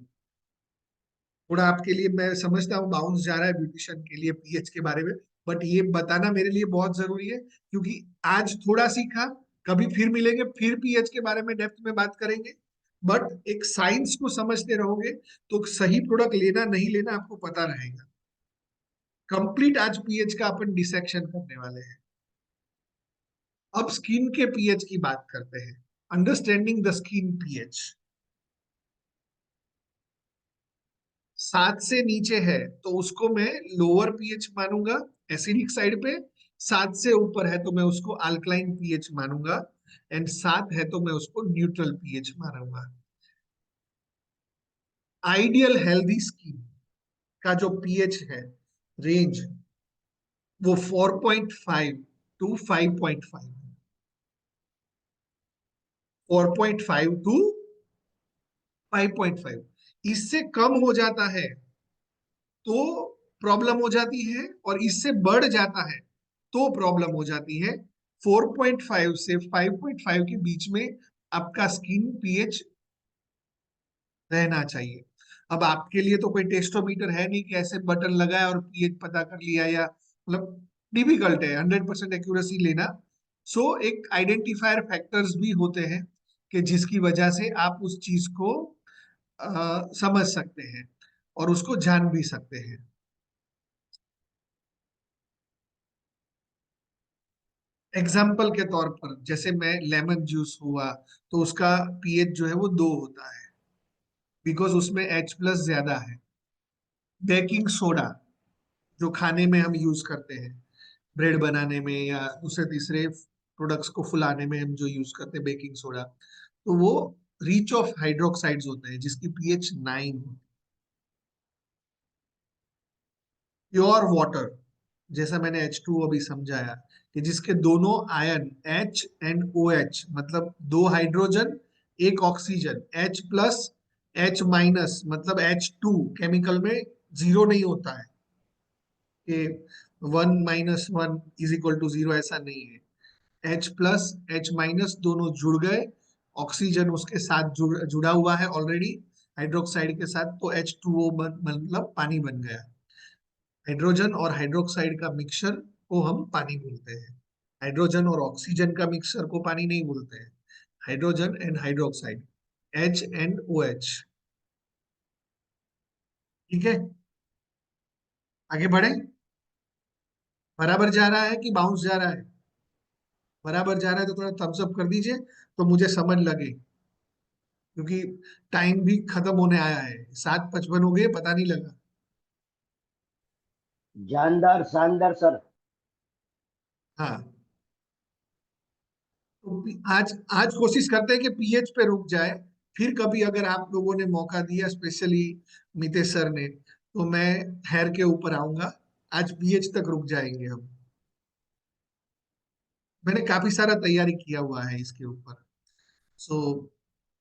थोड़ा आपके लिए मैं समझता हूँ बाउंस जा रहा है ब्यूटिशियन के लिए पीएच के बारे में, बट ये बताना मेरे लिए बहुत जरूरी है, क्योंकि आज थोड़ा सीखा, कभी फिर मिलेंगे, फिर पीएच के बारे में डेप्थ में बात करेंगे। बट एक साइंस को समझते रहोगे तो सही प्रोडक्ट लेना नहीं लेना आपको पता रहेगा। कंप्लीट आज पीएच का अपन डिसेक्शन करने वाले हैं। अब स्किन के पीएच की बात करते हैं, अंडरस्टैंडिंग द स्किन पीएच। 7 से नीचे है तो उसको मैं लोअर पीएच मानूंगा, एसिडिक साइड पे। 7 से ऊपर है तो मैं उसको अल्कलाइन पीएच मानूंगा, एंड 7 है तो मैं उसको न्यूट्रल पीएच मानूंगा। आइडियल हेल्दी स्किन का जो पीएच है रेंज, वो 4.5 टू 5.5, 4.5 टू 5.5। इससे कम हो जाता है तो प्रॉब्लम हो जाती है, और इससे बढ़ जाता है तो प्रॉब्लम हो जाती है। 4.5 से 5.5 के बीच में आपका स्किन पीएच रहना चाहिए। अब आपके लिए तो कोई टेस्टोमीटर है नहीं कि ऐसे बटन लगाया और पीएच पता कर लिया, या मतलब डिफिकल्ट है 100% एक्यूरेसी लेना। सो एक आइडेंटिफायर फैक्टर्स भी होते हैं कि जिसकी वजह से आप उस चीज को समझ सकते हैं और उसको जान भी सकते हैं। एग्जाम्पल के तौर पर जैसे मैं लेमन जूस हुआ, तो उसका पीएच जो है वो 2 होता है, बिकॉज उसमें H प्लस ज्यादा है। बेकिंग सोडा जो खाने में हम यूज करते हैं, ब्रेड बनाने में या दूसरे तीसरे प्रोडक्ट्स को फुलाने में हम जो यूज करते हैं बेकिंग सोडा, तो वो रिच ऑफ हाइड्रोक्साइड्स होते हैं जिसकी पीएच 9 होती है। प्योर वाटर, जैसा मैंने H2O अभी समझाया, कि जिसके दोनों आयन H एंड OH मतलब 2 hydrogen 1 oxygen, H plus H minus मतलब H2, केमिकल में जीरो नहीं होता है कि 1 - 1 = 0, ऐसा नहीं है। H प्लस H माइनस दोनों जुड़ गए, ऑक्सीजन उसके साथ जुड़ा हुआ है ऑलरेडी हाइड्रोक्साइड के साथ, तो H2O मतलब पानी बन गया। हाइड्रोजन और हाइड्रोक्साइड का मिक्सचर को हम पानी बोलते हैं। हाइड्रोजन और ऑक्सीजन का मिक्सचर को पानी नहीं बोलते हैं। Hydrogen and hydroxide, H and OH। ठीक है, आगे बढ़े। बराबर जा रहा है कि बाउंस जा रहा है? बराबर जा रहा है तो थोड़ा थम्स अप कर दीजिए तो मुझे समझ लगे। क्योंकि टाइम भी खत्म होने आया है, 7:55 हो गए, पता नहीं लगा। जानदार शानदार सर। हाँ, तो आज आज कोशिश करते हैं कि पीएच पे रुक जाए। फिर कभी अगर आप लोगों ने मौका दिया, स्पेशली मितेश सर ने, तो मैं हेयर के ऊपर आऊंगा। आज पीएच तक रुक जाएंगे हम। मैंने काफी सारा तैयारी किया हुआ है इसके ऊपर। सो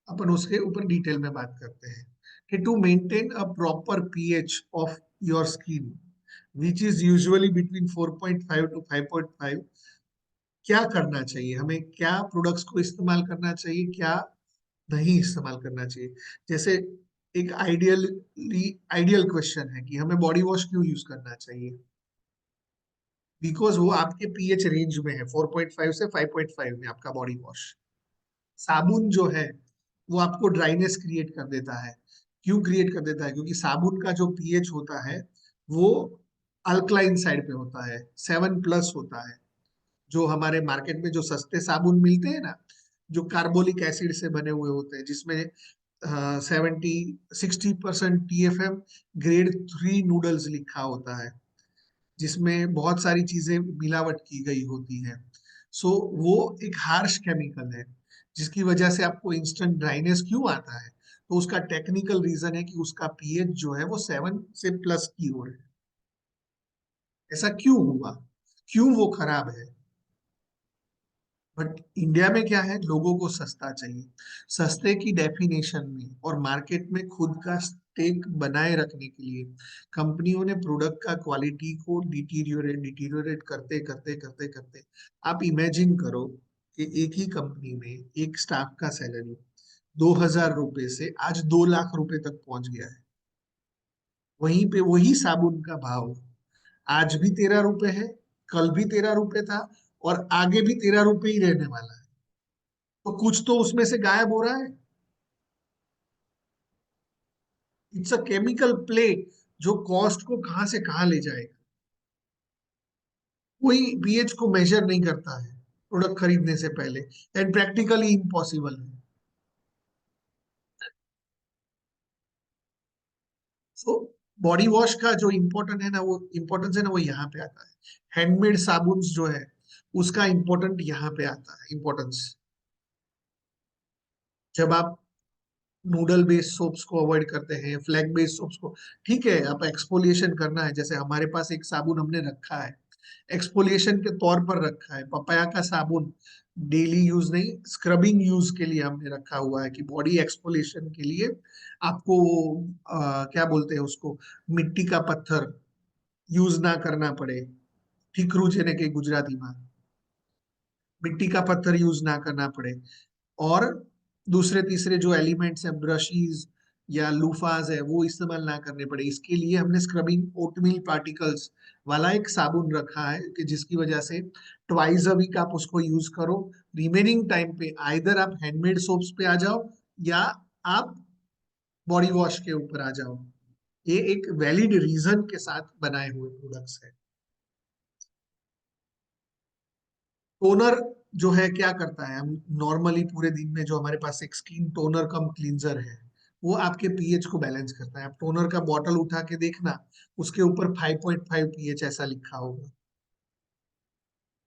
अपन उसके ऊपर डिटेल में बात करते हैं कि to maintain a proper pH of your skin which is usually between 4.5 to 5.5, क्या करना चाहिए हमें, क्या प्रोडक्ट्स को इस्तेमाल करना चाहिए, क्या नहीं इस्तेमाल करना चाहिए। जैसे एक आइडियल क्वेश्चन है कि हमें बॉडी वॉश क्यों यूज करना चाहिए, बिकॉज वो आपके पीएच रेंज में है, 4.5 से 5.5 में आपका बॉडी वॉश। साबुन जो है वो आपको ड्राइनेस क्रिएट कर देता है। क्यों क्रिएट कर देता है? क्योंकि साबुन का जो पीएच होता है वो अल्कलाइन साइड पे होता है, 7+ होता है। जो हमारे मार्केट में जो सस्ते साबुन मिलते हैं ना, जो कार्बोलिक एसिड से बने हुए होते हैं, जिसमें 60% TFM ग्रेड 3 नूडल्स लिखा होता है, जिसमें बहुत सारी चीजें मिलावट की गई होती है। सो वो एक हार्श केमिकल है, जिसकी वजह से आपको इंस्टेंट ड्राइनेस क्यों आता है। तो उसका टेक्निकल रीजन है कि उसका पीएच जो है वो 7 से प्लस की ओर है। ऐसा क्यों हुआ, क्यों वो खराब है? बट इंडिया में क्या है, लोगों को सस्ता चाहिए। सस्ते की डेफिनेशन में और मार्केट में खुद का स्टेक बनाए रखने के लिए कंपनियों ने प्रोडक्ट का क्वालिटी को डिटीरियोरेट करते करते करते करते, आप इमेजिन करो कि एक ही कंपनी में एक स्टाफ का सैलरी 2,000 रुपए से आज 2 लाख रुपए तक पहुंच गया है। वहीं पे वही साबुन का भाव आज भी 13 रुपए है, कल भी 13 रुपए था, और आगे भी 13 रुपए ही रहने वाला है। तो कुछ तो उसमें से गायब हो रहा है। इट्स अ केमिकल प्ले, जो कॉस्ट को कहां से कहां ले जाएगा। कोई पीएच को मेजर नहीं करता है प्रोडक्ट खरीदने से पहले, एंड प्रैक्टिकली इम्पॉसिबल है। सो बॉडी वॉश का जो इम्पोर्टेंट है ना, वो इम्पोर्टेंस है ना, वो यहाँ पे आता है। हैंडमेड साबुन जो है उसका इम्पोर्टेंट यहाँ पे आता है, इम्पोर्टेंस। जब आप नूडल बेस्ड सोप्स को अवॉइड करते हैं, फ्लैग बेस्ड सोप्स को, ठीक है, आप एक्सफोलिएशन करना है, जैसे हमारे पास एक साबुन हमने रखा है, एक्सफोलिएशन के तौर पर रखा है, पपाया का साबुन। डेली यूज नहीं, स्क्रबिंग यूज के लिए हमने रखा हुआ है कि बॉडी एक्सफोलिएशन के लिए आपको क्या बोलते हैं उसको, मिट्टी का पत्थर यूज ना करना पड़े। ठीकरू जेने के गुजराती में मिट्टी का पत्थर यूज ना करना पड़े। और दूसरे तीसरे जो एलिमेंट्स हैं, ब्रशीज या लूफाज है, वो इस्तेमाल ना करने पड़े। इसके लिए हमने स्क्रबिंग ओटमील पार्टिकल्स वाला एक साबुन रखा है, कि जिसकी वजह से ट्वाइस अ वीक आप उसको यूज करो। रिमेनिंग टाइम पे आइदर आप हैंडमेड सोप्स पे आ जाओ, या आप बॉडी वॉश के ऊपर आ जाओ। ये एक वैलिड रीजन के साथ बनाए हुए प्रोडक्ट्स है। टोनर जो है क्या करता है, हम नॉर्मली पूरे दिन में जो हमारे पास एक स्किन टोनर कम क्लींजर है, वो आपके पीएच को बैलेंस करता है। आप टोनर का बॉटल उठा के देखना, उसके ऊपर 5.5 पीएच ऐसा लिखा होगा।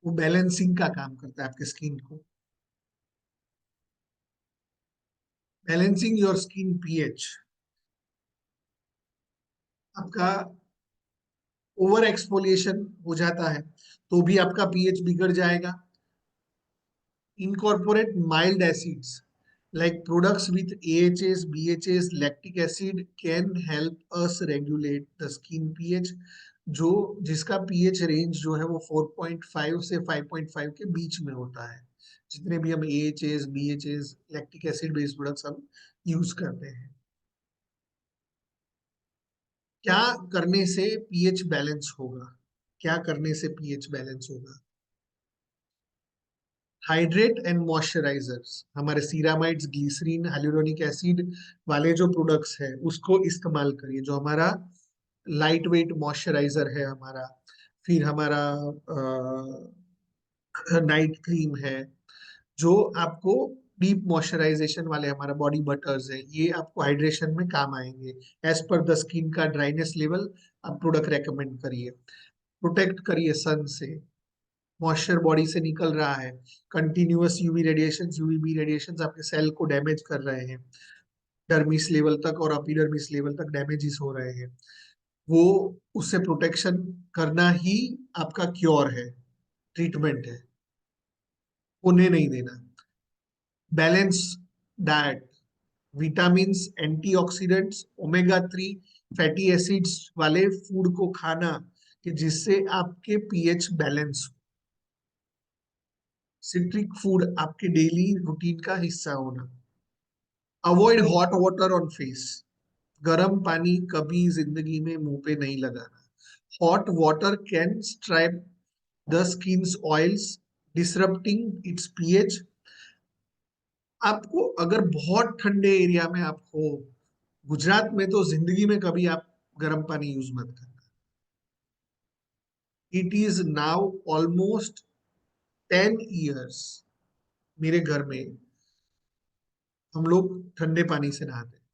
वो बैलेंसिंग का काम करता है आपके स्किन को, बैलेंसिंग योर स्किन पीएच। आपका ओवर एक्सफोलिएशन हो जाता है तो भी आपका पीएच बिगड़ जाएगा। Incorporate mild acids like products with AHAs, BHAs, lactic acid can help us regulate the skin pH, जो जिसका pH रेंज जो है वो 4.5 से 5.5 के बीच में होता है। जितने भी हम AHAs, BHAs, lactic acid based products हम यूज करते हैं। क्या करने से pH बैलेंस होगा, क्या करने से pH बैलेंस होगा? हाइड्रेट एंड मॉइस्चराइजर्स, हमारे सीरामाइड्स, ग्लिसरीन, हाइलुरोनिक एसिड वाले जो प्रोडक्ट्स है उसको इस्तेमाल करिए। जो हमारा लाइट वेट मॉइस्चराइजर है हमारा, फिर हमारा नाइट क्रीम है, जो आपको डीप मॉइस्चराइजेशन वाले हमारा बॉडी बटर्स है, ये आपको हाइड्रेशन में काम आएंगे। एज पर द स्किन का ड्राइनेस लेवल आप प्रोडक्ट रेकमेंड करिए। प्रोटेक्ट करिए सन से, मॉइस्चर बॉडी से निकल रहा है, continuous UV radiation, UVB radiation आपके सेल को डैमेज कर रहे हैं, डर्मिस लेवल तक और एपिडर्मिस लेवल तक डैमेजेस हो रहे हैं, वो उससे प्रोटेक्शन करना ही आपका क्योर है, ट्रीटमेंट है, होने नहीं देना। Balance diet, vitamins, antioxidants, omega 3 fatty acids वाले फूड को खाना कि जिससे आपके पीएच बैलेंस हो। सिट्रिक फूड आपके डेली रूटीन का हिस्सा होना। Avoid hot water on face, गर्म पानी कभी जिंदगी में मुंह पे नहीं लगाना। Hot water can strap the skins oils, disrupting it's pH. आपको अगर बहुत ठंडे एरिया में आप हो, गुजरात में, तो जिंदगी में कभी आप गर्म पानी यूज मत करना। It is now almost 10 years मेरे घर में हम लोग ठंडे पानी से नहाते हैं।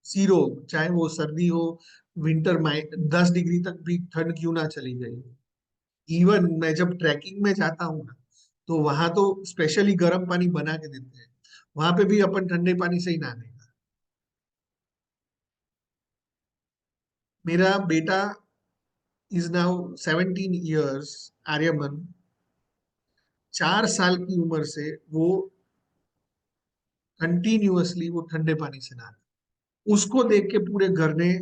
जीरो, चाहे वो सर्दी हो, विंटर में 10 डिग्री तक भी ठंड क्यों ना चली गई। इवन मैं जब ट्रैकिंग में जाता हूँ ना, तो वहां तो स्पेशली गर्म पानी बना के देते हैं, वहां पे भी अपन ठंडे पानी से ही नहाने का। मेरा बेटा इज नाउ 17 years, आर्यमन, 4 साल की उम्र से वो कंटिन्यूअसली वो ठंडे पानी से नहाता। उसको देख के पूरे घर ने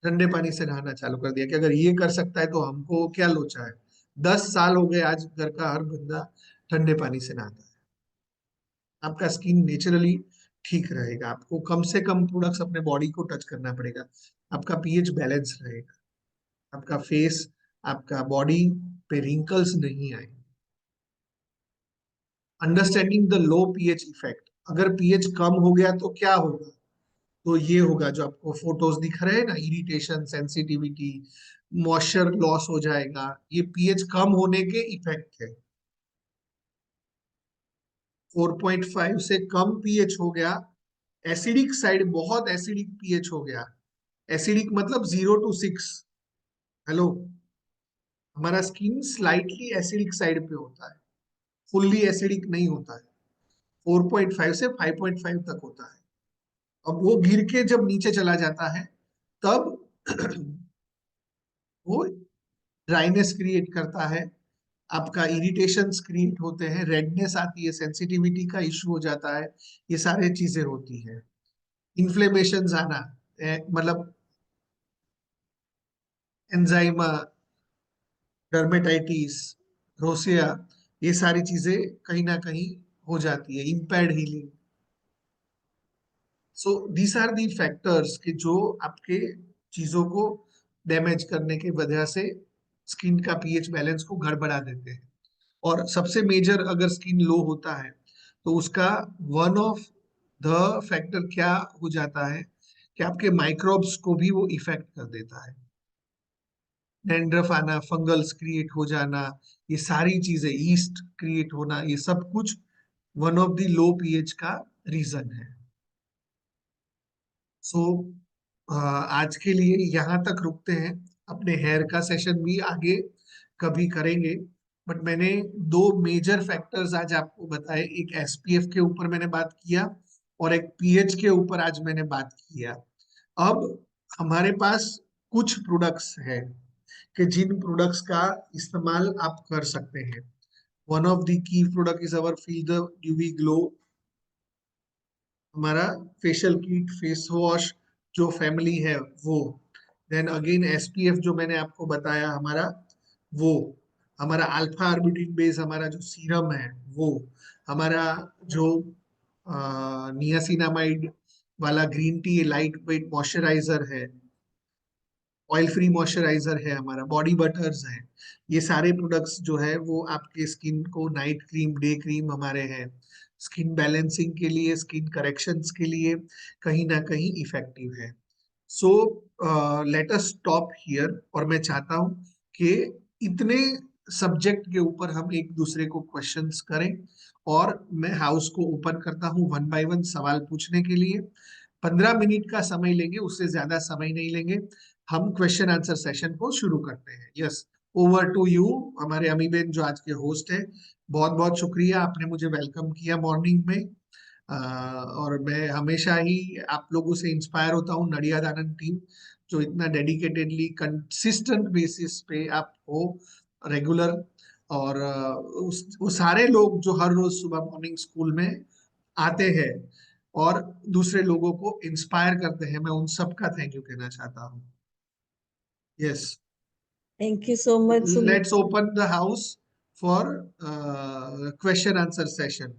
ठंडे पानी से नहाना चालू कर दिया कि अगर ये कर सकता है तो हमको क्या लोचा है। 10 साल हो गए आज घर का हर बंदा ठंडे पानी से नहाता है। आपका स्किन नेचुरली ठीक रहेगा, आपको कम से कम प्रोडक्ट्स अपने बॉडी को टच करना पड़ेगा, आपका पीएच बैलेंस रहेगा, आपका फेस, आपका बॉडी पे रिंकल्स नहीं आएंगे। Understanding the low pH effect, अगर पीएच कम हो गया तो क्या होगा, तो ये होगा जो आपको फोटोज दिख रहे हैं ना, इरिटेशन, सेंसिटिविटी, मॉइस्चर लॉस हो जाएगा, ये पीएच कम होने के इफेक्ट है। 4.5 से कम पीएच हो गया, एसिडिक साइड, बहुत एसिडिक पीएच हो गया। एसिडिक मतलब 0 to 6। हेलो, हमारा स्किन स्लाइटली एसिडिक साइड पे होता है, फुल्ली एसिडिक नहीं होता है। 4.5 से 5.5 तक होता है। अब वो गिर के जब नीचे चला जाता है तब वो ड्राइनेस क्रिएट करता है, आपका इरिटेशंस क्रिएट होते हैं, रेडनेस आती है, सेंसिटिविटी का इशू हो जाता है, ये सारे चीजें होती है। इन्फ्लेमेशन आना, मतलब एंजाइमा, डर्मेटाइटिस, रोसिया, ये सारी चीजें कहीं ना कहीं हो जाती है। Impaired healing, so these are the factors कि जो आपके चीजों को डैमेज करने की वजह से स्किन का पीएच बैलेंस को गड़बड़ा देते हैं। और सबसे मेजर अगर स्किन लो होता है तो उसका वन ऑफ द फैक्टर क्या हो जाता है कि आपके माइक्रोब्स को भी वो इफेक्ट कर देता है। डैंड्रफ आना, फंगल्स क्रिएट हो जाना, ये सारी चीजें, ईस्ट क्रिएट होना, ये सब कुछ one of the low pH का रीजन है। सो आज के लिए यहाँ तक रुकते हैं, अपने हेयर का सेशन भी आगे कभी करेंगे। बट मैंने दो मेजर फैक्टर्स आज आपको बताए, एक एसपीएफ के ऊपर मैंने बात किया और एक पीएच के ऊपर आज मैंने बात किया। अब हमारे पास कुछ प्रोडक्ट्स है कि जिन प्रोडक्ट्स का इस्तेमाल आप कर सकते हैं। वन ऑफ द की product is our feel the UV glow, हमारा फेशियल किट, फेस वॉश जो फैमिली है वो। देन अगेन एसपीएफ जो मैंने आपको बताया हमारा, वो हमारा अल्फा आर्बिटिन बेस, हमारा जो सीरम है वो, हमारा जो नियासिनामाइड वाला green tea light weight moisturiser है, ऑयल फ्री मॉइस्चराइजर है, हमारा बॉडी बटर्स है। ये सारे प्रोडक्ट्स जो है वो आपके स्किन को, नाइट क्रीम, डे क्रीम हमारे हैं, स्किन बैलेंसिंग के लिए, स्किन करेक्शंस के लिए कहीं ना कहीं इफेक्टिव है। So let us stop here. और मैं चाहता हूं कि इतने सब्जेक्ट के ऊपर हम एक दूसरे को क्वेश्चंस करें, और मैं हाउस को ओपन करता हूँ 1 बाय 1 सवाल पूछने के लिए। 15 मिनट का समय लेंगे, उससे ज्यादा समय नहीं लेंगे। हम क्वेश्चन आंसर सेशन को शुरू करते हैं। यस, ओवर टू यू हमारे अमी बेन जो आज के होस्ट है। बहुत बहुत शुक्रिया, आपने मुझे वेलकम किया मॉर्निंग में। और मैं हमेशा ही आप लोगों से इंस्पायर होता हूँ, नडियाद आनंद टीम जो इतना डेडिकेटेडली कंसिस्टेंट बेसिस पे आप हो रेगुलर। और वो सारे लोग जो हर रोज सुबह मॉर्निंग स्कूल में आते हैं और दूसरे लोगों को इंस्पायर करते हैं, मैं उन सब का थैंक यू कहना चाहता हूँ। Yes, thank you so much let's open the house for question answer session.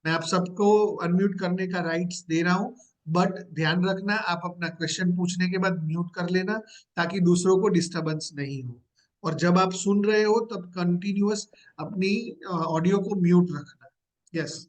मैं आप सबको अनम्यूट करने का राइट्स दे रहा हूँ, बट ध्यान रखना आप अपना क्वेश्चन पूछने के बाद म्यूट कर लेना, ताकि दूसरों को डिस्टरबेंस नहीं हो। और जब आप सुन रहे हो तब कंटिन्यूअस अपनी ऑडियो को म्यूट रखना। Yes,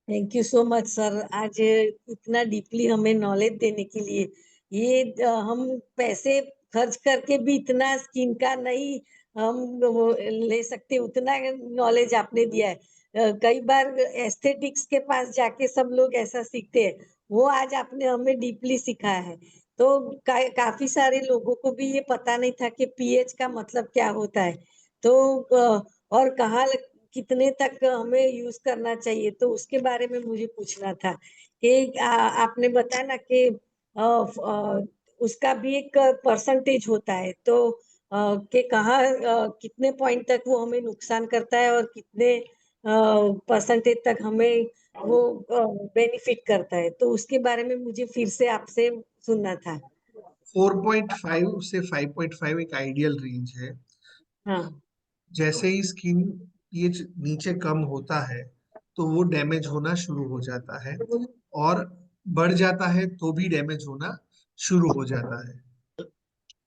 thank you so much sir, आज इतना डीपली हमें नॉलेज देने के लिए। ये हम पैसे खर्च करके भी इतना स्किन का नहीं हम वो ले सकते, उतना नॉलेज आपने दिया है। कई बार एस्थेटिक्स के पास जाके सब लोग ऐसा सीखते हैं, वो आज आपने हमें डीपली सिखाया है। तो काफी सारे लोगों को भी ये पता नहीं था कि पीएच का मतलब क्या होता है। तो और कहाँ कितने तक हमें यूज करना चाहिए, तो उसके बारे में मुझे पूछना था कि आपने बताया ना कि उसका भी एक परसेंटेज होता है, तो कि कहाँ कितने पॉइंट तक वो हमें नुकसान करता है और कितने परसेंटेज तक हमें वो बेनिफिट करता है, तो उसके बारे में मुझे फिर से आपसे सुनना था। 4.5 से 5.5 एक आइडियल रेंज है। हाँ, जैसे ही स्किन पीएच नीचे कम होता है तो वो डैमेज होना शुरू हो जाता है, और बढ़ जाता है तो भी डैमेज होना शुरू हो जाता है।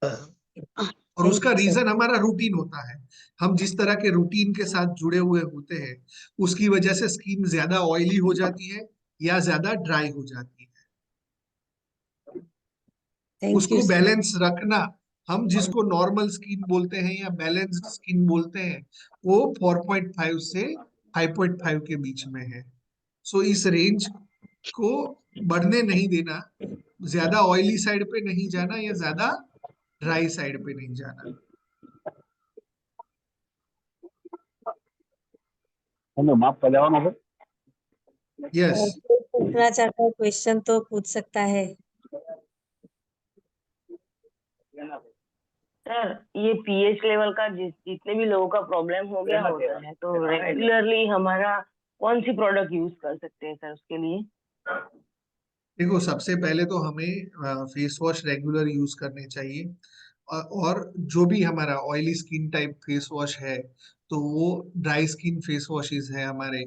और थैंक उसका यू सर। रीजन हमारा रूटीन होता है। हम जिस तरह के रूटीन के साथ जुड़े हुए होते हैं, उसकी वजह से स्किन ज्यादा ऑयली हो जाती है या ज्यादा ड्राई हो जाती है। थैंक यू उसको सर। बैलेंस रखना, हम जिसको नॉर्मल स्किन बोलते हैं या बैलेंस्ड स्किन बोलते हैं, वो 4.5 से 5.5 के बीच में है। सो इस रेंज को बढ़ने नहीं देना, ज्यादा ऑयली साइड पे नहीं जाना या ज्यादा ड्राई साइड पे नहीं जाना। माफ कर जाओ ना सर। यस, और कोई पूछना चाहता है क्वेश्चन तो पूछ सकता है। सर, ये पीएच लेवल का जितने भी लोगों का प्रॉब्लम हो गया होता है, तो रेगुलरली हमारा कौन सी प्रोडक्ट यूज कर सकते हैं सर उसके लिए? देखो सबसे पहले तो हमें फेस वॉश रेगुलर यूज करने चाहिए। और जो भी हमारा oily skin type face wash है, तो वो ड्राई स्किन फेस वॉशेस है हमारे।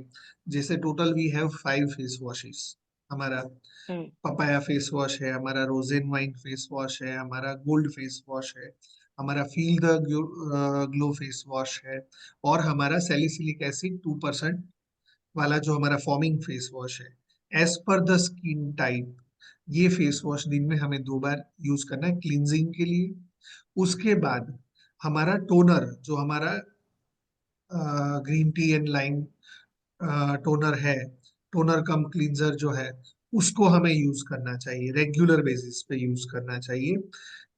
जैसे total we have 5 face washes. हमारा हम्म। पपाया फेस वॉश है, हमारा रोजेन वाइन फेस वॉश है, हमारा गोल्ड फेस वॉश है, हमारा feel the glow face wash है, और हमारा सैलिसिलिक एसिड 2% वाला जो हमारा फॉर्मिंग फेस वॉश है। As per the skin type, ये फेस वॉश दिन में हमें 2 बार यूज करना है क्लींजिंग के लिए। उसके बाद हमारा टोनर, जो हमारा green tea and lime toner है, टोनर कम क्लींजर जो है, उसको हमें यूज करना चाहिए, रेगुलर बेसिस पे यूज करना चाहिए,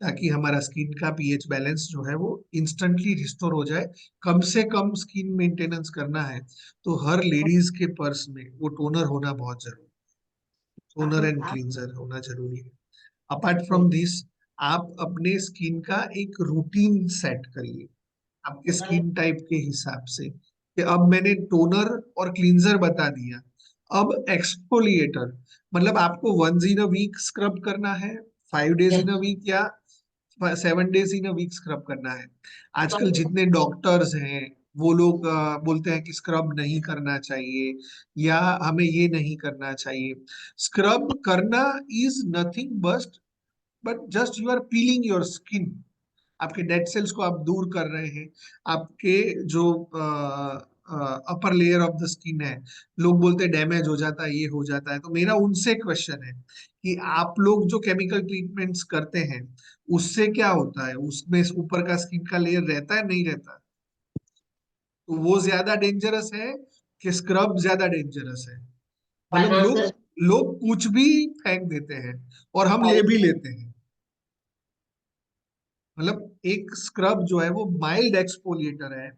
ताकि हमारा स्किन का पीएच बैलेंस जो है वो इंस्टेंटली रिस्टोर हो जाए। कम से कम स्किन मेंटेनेंस करना है तो हर लेडीज के पर्स में वो टोनर होना बहुत जरूरी है। टोनर एंड क्लींजर होना जरूरी है। अपार्ट फ्रॉम दिस, आप अपने स्किन का एक रूटीन सेट करिए आपके स्किन टाइप के हिसाब से, कि अब मैंने टोनर और क्लींजर बता दिया, अब एक्सफोलिएटर, मतलब आपको 1 इन अ वीक स्क्रब करना है, 5 डेज इन अ वीक, या 7 days in a week scrub करना है। आजकल जितने डॉक्टर्स हैं वो लोग बोलते हैं कि स्क्रब नहीं करना चाहिए या हमें ये नहीं करना चाहिए। स्क्रब करना is nothing but just you are peeling your skin. आपके डेड सेल्स को आप दूर कर रहे हैं, आपके जो upper layer of the skin है, लोग बोलते हैं डैमेज हो जाता है, ये हो जाता है। तो मेरा उनसे क्वेश्चन है कि आप लोग जो केमिकल ट्रीटमेंट्स करते हैं उससे क्या होता है, उसमें ऊपर का स्किन का लेयर रहता है नहीं रहता? तो वो ज्यादा डेंजरस है कि स्क्रब ज्यादा डेंजरस है? मतलब लोग लोग कुछ भी फेंक देते हैं और हम ले भी लेते हैं। मतलब एक स्क्रब जो है वो माइल्ड एक्सफोलिएटर है,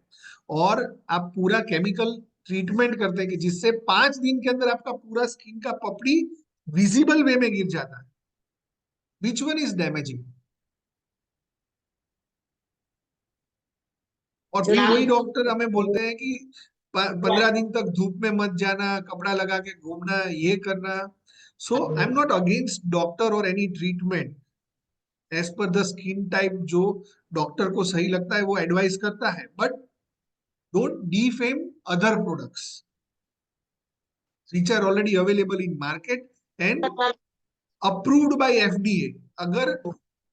और आप पूरा केमिकल ट्रीटमेंट करते हैं कि जिससे 5 दिन के अंदर आपका पूरा स्किन का पपड़ी विजिबल वे में गिर जाता है। Which one is damaging? और फिर वही डॉक्टर हमें बोलते हैं कि 15 दिन तक धूप में मत जाना, कपड़ा लगा के घूमना, ये करना। So I am not against doctor और any treatment, as per the skin type जो डॉक्टर को सही लगता है वो एडवाइस करता है, but don't defame other products which are already available in market and approved by FDA। अगर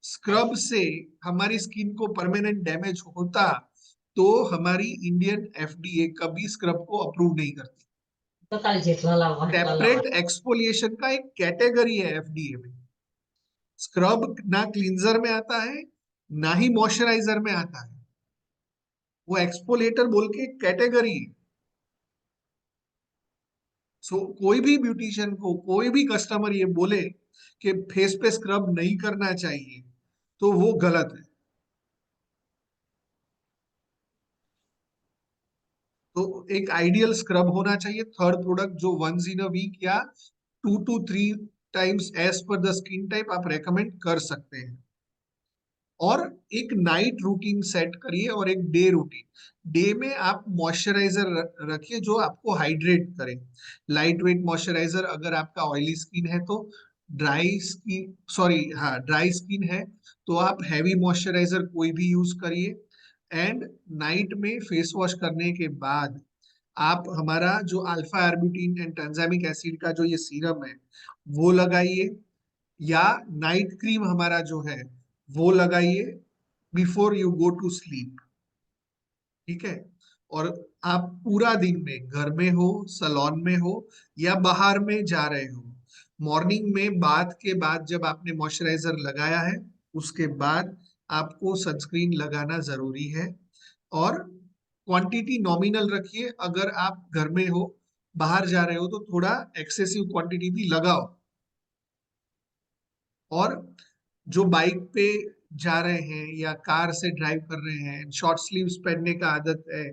स्क्रब से हमारी स्किन को परमानेंट डैमेज होता तो हमारी इंडियन FDA कभी स्क्रब को अप्रूव नहीं करती। सेपरेट एक्सफोलिएशन का एक कैटेगरी है FDA में। स्क्रब ना क्लींजर में आता है ना ही मॉइस्चराइजर में आता है, वो एक्सफोलिएटर बोल के कैटेगरी है। सो कोई भी ब्यूटिशियन को कोई भी कस्टमर ये बोले कि फेस पे स्क्रब नहीं करना चाहिए तो वो गलत है। तो एक आइडियल स्क्रब होना चाहिए, थर्ड प्रोडक्ट जो वंस इन अ वीक या 2 to 3 times as per the skin type आप रेकमेंड कर सकते हैं। और एक नाइट रूटीन सेट करिए और एक डे रूटीन। डे में आप मॉइस्चराइजर रखिए जो आपको हाइड्रेट करे, लाइट वेट मॉइस्चराइजर। अगर आपका ऑयली स्किन है तो ड्राई स्किन, सॉरी हाँ ड्राई स्किन है तो आप हैवी मॉइस्चराइजर कोई भी यूज करिए। एंड नाइट में फेस वॉश करने के बाद आप हमारा जो अल्फा आर्बुटिन एंड ट्रांजामिक एसिड का जो ये सीरम है वो लगाइए, या नाइट क्रीम हमारा जो है वो लगाइए before you go to sleep. ठीक है? और आप पूरा दिन में घर में हो, सलोन में हो या बाहर में जा रहे हो, मॉर्निंग में बाथ के बाद जब आपने मॉइस्चराइजर लगाया है उसके बाद आपको सनस्क्रीन लगाना जरूरी है। और क्वांटिटी नॉमिनल रखिए, अगर आप घर में हो बाहर जा रहे हो तो थोड़ा एक्सेसिव क्वांटिटी भी लगाओ। और जो बाइक पे जा रहे हैं या कार से ड्राइव कर रहे हैं, शॉर्ट स्लीव्स पहनने का आदत है,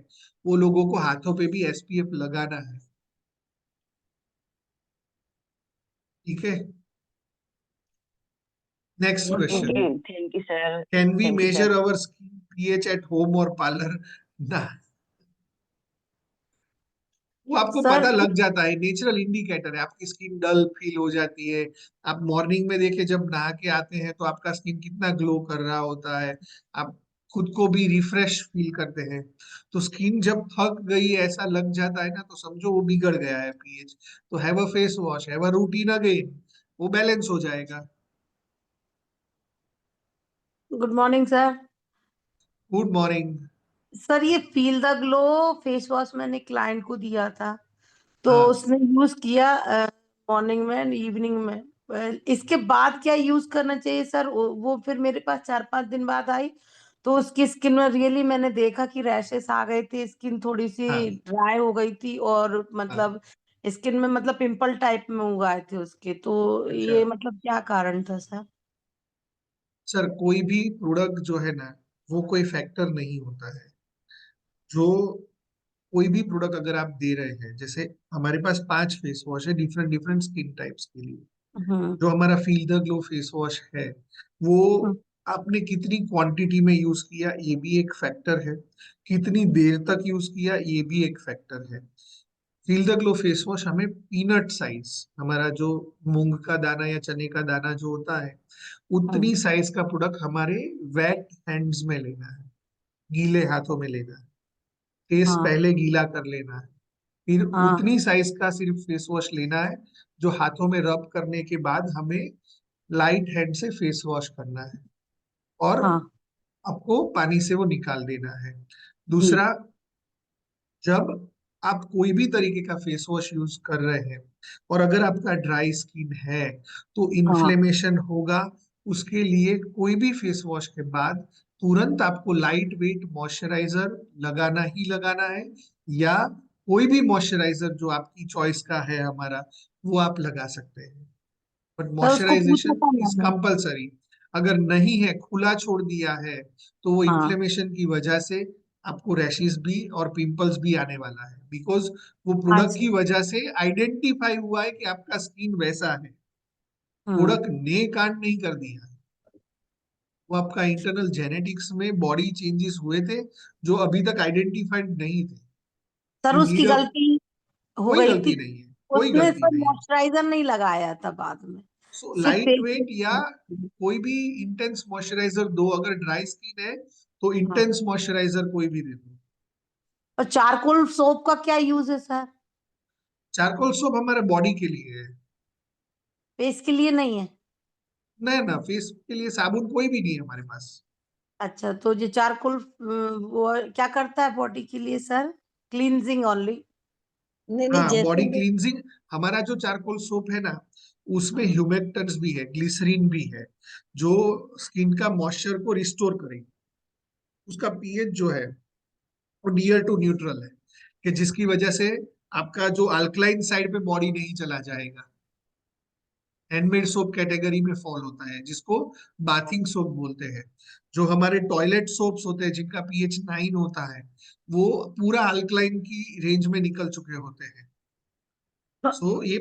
वो लोगों को हाथों पे भी एसपीएफ लगाना है। ठीक है? Next question, okay, thank you sir. Can we thank you major sir. Our skin pH at home और पार्लर? ना, वो आपको सर पता लग जाता है, नेचुरल इंडिकेटर है। आपकी स्किन डल फील हो जाती है, आप मॉर्निंग में देखे जब नहा के आते हैं तो आपका स्किन कितना ग्लो कर रहा होता है, आप खुद को भी रिफ्रेश फील करते हैं। तो स्किन जब थक गई ऐसा लग जाता है ना तो समझो वो बिगड़ गया है पीएच। तो have a face wash, have a routine again, वो बैलेंस हो जाएगा। Good morning sir. Good morning. Sir ये feel the glow face wash मैंने क्लाइंट को दिया था, तो हाँ उसने यूज किया मॉर्निंग में एंड इवनिंग में। इसके बाद क्या यूज करना चाहिए सर? वो फिर मेरे पास 4-5 दिन बाद आई तो उसकी स्किन में रियली मैंने देखा कि रैशेस आ गए थे, स्किन थोड़ी सी हाँ ड्राई हो गई थी और हाँ। मतलब स्किन में मतलब पिंपल टाइप में उग आए थे उसके। तो अच्छा ये मतलब क्या कारण था सर? सर, कोई भी प्रोडक्ट जो है ना वो कोई फैक्टर नहीं होता है। जो कोई भी प्रोडक्ट अगर आप दे रहे हैं, जैसे हमारे पास 5 फेस वॉश है डिफरेंट डिफरेंट स्किन टाइप्स के लिए। हम्म। जो हमारा feel the glow face wash है वो हम्म। आपने कितनी क्वांटिटी में यूज किया ये भी एक फैक्टर है, कितनी देर तक यूज किया ये भी एक फैक्टर है। Feel the glow face wash हमें पीनट साइज, हमारा जो मूंग का दाना या चने का दाना जो होता है हम्म। उतनी साइज का प्रोडक्ट हमारे वेट हैंड्स में लेना है, गीले हाथों में लेना है। फेस हाँ। पहले गीला कर लेना है, फिर हाँ। उतनी साइज का सिर्फ फेस वॉश लेना है जो हाथों में रब करने के बाद हमें लाइट हैंड से फेस वॉश करना है, और हाँ आपको पानी से वो निकाल देना है। जी। दूसरा, जब आप कोई भी तरीके का फेस वॉश यूज कर रहे हैं और अगर आपका ड्राई स्किन है तो हाँ। इन्फ्लेमेशन होगा। उसके लिए कोई भी फेस वॉश के बाद तुरंत आपको लाइट वेट मॉइस्चराइजर लगाना ही लगाना है, या कोई भी मॉइस्चराइजर जो आपकी चॉइस का है हमारा, वो आप लगा सकते हैं। बट सर उसको पूछा मॉइस्चराइजेशन था इज मैंने। कंपलसरी। अगर नहीं है, खुला छोड़ दिया है, तो वो हाँ। इन्फ्लेमेशन की वजह से आपको रैशेस भी और पिंपल्स भी आने वाला है, बिकॉज वो प्रोडक्ट अच्छा। की वजह से आइडेंटिफाई हुआ है कि आपका स्किन वैसा है। हम्म। प्रोडक्ट ने कांड नहीं कर दिया है, वो आपका इंटरनल जेनेटिक्स में बॉडी चेंजेस हुए थे जो अभी तक आइडेंटिफाइड नहीं थे। सर यू उसकी नीड अ, गलती हो कोई गई थी। गलती नहीं है, कोई उसने गलती सर नहीं है। मॉइस्चराइजर नहीं लगाया था बाद में। सो सिर्फ लाइट फेस वेट या वॉश। कोई भी इंटेंस मॉइस्चराइजर दो, अगर ड्राई स्किन है तो हाँ। इंटेंस मॉइस्चराइजर कोई भी दे दो। और चारकोल सोप का क्या यूज है सर? चारकोल सोप हमारे बॉडी के लिए है। फेस के लिए नहीं है? ना ना, फेस के लिए साबुन कोई भी नहीं है हमारे पास। अच्छा, तो ये चारकोल वो क्या करता है बॉडी के लिए सर? Cleansing only? नहीं नहीं, हाँ, बॉडी जैसे क्लींजिंग। हमारा जो चारकोल सोप है ना, उसमें हाँ। ह्यूमेक्टन्स भी है, ग्लिसरीन भी है, जो स्किन का मॉइस्चर को रिस्टोर करेगी। उसका पीएच जो है वो नियर टू न्यूट्रल है, कि जिसकी वजह से आपका जो अल्कलाइन साइड पे बॉडी नहीं चला जाएगा। हैंडमेड सोप कैटेगरी में फॉल होता है, जिसको बाथिंग सोप बोलते हैं। जो हमारे टॉयलेट सोप्स होते हैं जिनका पीएच 9 होता है, वो पूरा अल्कलाइन की रेंज में निकल चुके होते हैं। सो ये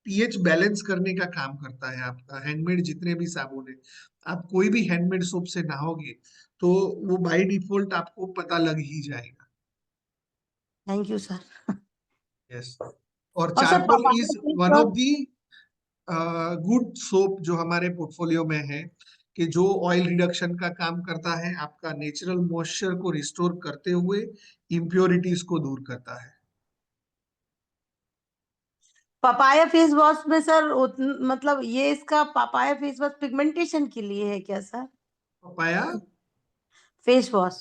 पीएच बैलेंस करने का काम करता है आपका हैंडमेड जितने भी साबुन है। आप कोई भी हैंडमेड सोप से नहाओगे तो वो बाय डिफॉल्ट आपको पता लग ही जाएगा। Thank you sir. यस। और और सर चारकोल पापा इज का phase one wash? Of the good soap जो हमारे पोर्टफोलियो में है, कि जो ऑयल रिडक्शन का काम करता है, आपका नेचुरल मॉइस्चर को रिस्टोर करते हुए इम्प्योरिटीज को दूर करता है। पपाया फेस वॉश में सर मतलब ये इसका पपाया फेस वॉश पिगमेंटेशन के लिए है क्या sir? Papaya face wash.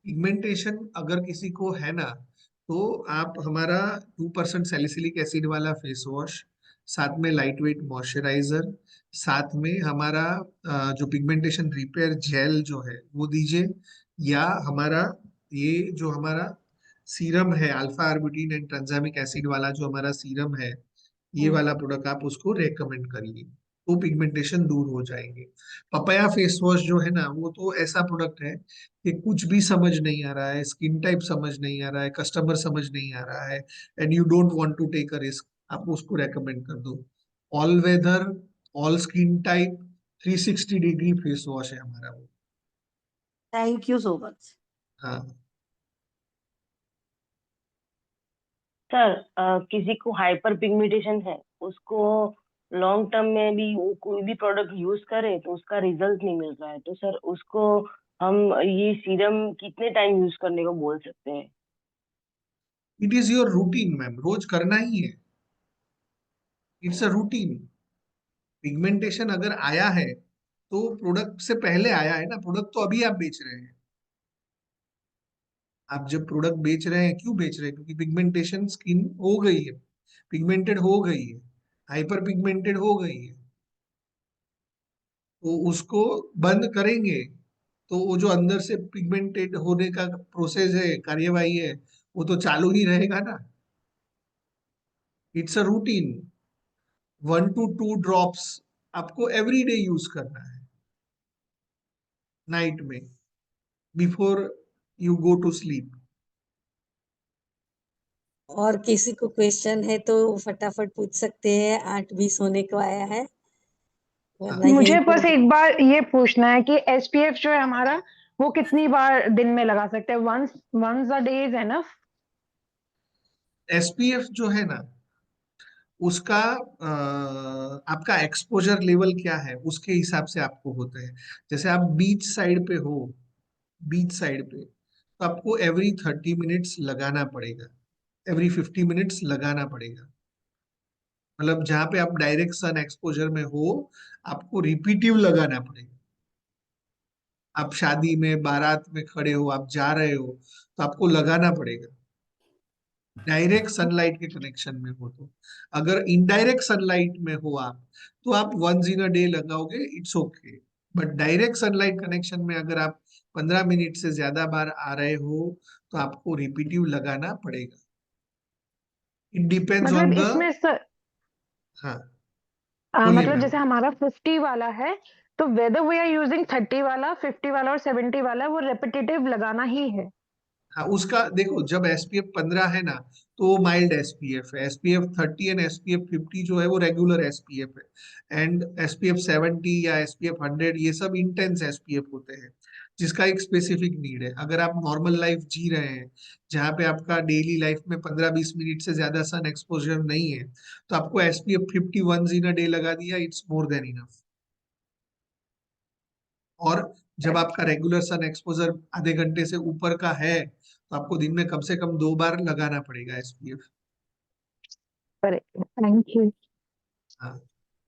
Pigmentation अगर किसी को है ना, तो आप हमारा 2% सैलिसिलिक एसिड वाला फेस वॉश, साथ में लाइट वेट मॉइस्चराइजर, साथ में हमारा जो पिगमेंटेशन रिपेयर जेल जो है वो दीजिए, या हमारा ये जो हमारा सीरम है अल्फा आर्बुटिन एंड ट्रांजामिक एसिड वाला जो हमारा सीरम है, ये हम्म। वाला प्रोडक्ट आप उसको रेकमेंड करिए, तो पिगमेंटेशन दूर हो जाएंगे। पपाया फेस वॉश जो है ना, वो तो ऐसा प्रोडक्ट है कि कुछ भी समझ नहीं आ रहा है, स्किन टाइप समझ नहीं आ रहा है, कस्टमर समझ नहीं आ रहा है, and you don't want to take a risk, आप उसको रेकमेंड कर दो। All weather, all skin type, 360 degree face wash है हमारा वो। Thank you so much. हाँ। सर किसी को हाइपर पिगमेंटेशन है, उसको लॉन्ग टर्म में भी वो कोई भी प्रोडक्ट यूज करे तो उसका रिजल्ट नहीं मिल रहा है, तो सर उसको हम ये सीरम कितने टाइम यूज करने को बोल सकते हैं? It is your routine ma'am, रोज करना ही है। It's a routine. पिगमेंटेशन अगर आया है तो प्रोडक्ट से पहले आया है ना, प्रोडक्ट तो अभी आप बेच रहे हैं। आप जब प्रोडक्ट बेच रहे हैं, क्यों बेच रहे हैं? क्योंकि पिगमेंटेशन स्किन हो गई है, पिगमेंटेड हो गई है, हाइपर पिगमेंटेड हो गई है, तो उसको बंद करेंगे तो वो जो अंदर से पिगमेंटेड होने का प्रोसेस है, कार्यवाही है, वो तो चालू ही रहेगा ना। It's a routine. 1 to 2 drops आपको एवरी डे यूज करना है, नाइट में, before you go to sleep. और किसी को क्वेश्चन है तो फटाफट पूछ सकते हैं, 8:20 होने को आया है, वरना यही मुझे पर। बस एक बार ये पूछना है कि एसपीएफ जो है हमारा, वो कितनी बार दिन में लगा सकते हैं? Once once a day is enough? SPF जो है ना, उसका आपका एक्सपोजर लेवल क्या है उसके हिसाब से आपको होता है। जैसे आप बीच साइड पे हो, बीच साइड पे, तो आपको एवरी 30 मिनट्स लगाना पड़ेगा, एवरी 50 मिनट्स लगाना पड़ेगा। मतलब जहां पे आप डायरेक्ट सन एक्सपोजर में हो, आपको रिपीटिव लगाना पड़ेगा। आप शादी में बारात में खड़े हो, आप जा रहे हो, तो आपको लगाना पड़ेगा। डायरेक्ट सनलाइट के कनेक्शन में हो तो। अगर इनडायरेक्ट सनलाइट में हो आप, तो आप वंस इन अ डे लगाओगे, it's okay. But direct sunlight connection में अगर आप 15 मिनट से ज्यादा बार आ रहे हो, तो आपको रिपीटिव लगाना पड़ेगा। इट डिपेंड्स ऑन मतलब द। इसमें सर हाँ, बोलिए मतलब मैम। जैसे हमारा 50 वाला है, तो वेदर वी आर यूजिंग 30 वाला, 50 वाला और 70 वाला, वो रेपिटेटिव लगाना ही है। हाँ, उसका देखो, जब एसपीएफ 15 है ना, तो वो माइल्ड एसपीएफ है। एसपीएफ 30 एंड एसपीएफ 50 जो है वो रेगुलर एसपीएफ है। एंड एसपीएफ 70 या एसपीएफ 100 ये सब इंटेंस एसपीएफ होते हैं, जिसका एक स्पेसिफिक नीड है। अगर आप नॉर्मल लाइफ जी रहे हैं, जहाँ पे आपका डेली लाइफ में 15-20 मिनट से ज्यादा सन एक्सपोजर नहीं है, तो आपको SPF 50 once in a day लगा दिया, इट्स मोर देन इनफ। और जब आपका रेगुलर सन एक्सपोजर आधे घंटे से ऊपर का है, तो आपको दिन में कम से कम 2 बार लगाना पड़ेगा एसपीएफ। Thank you. हाँ,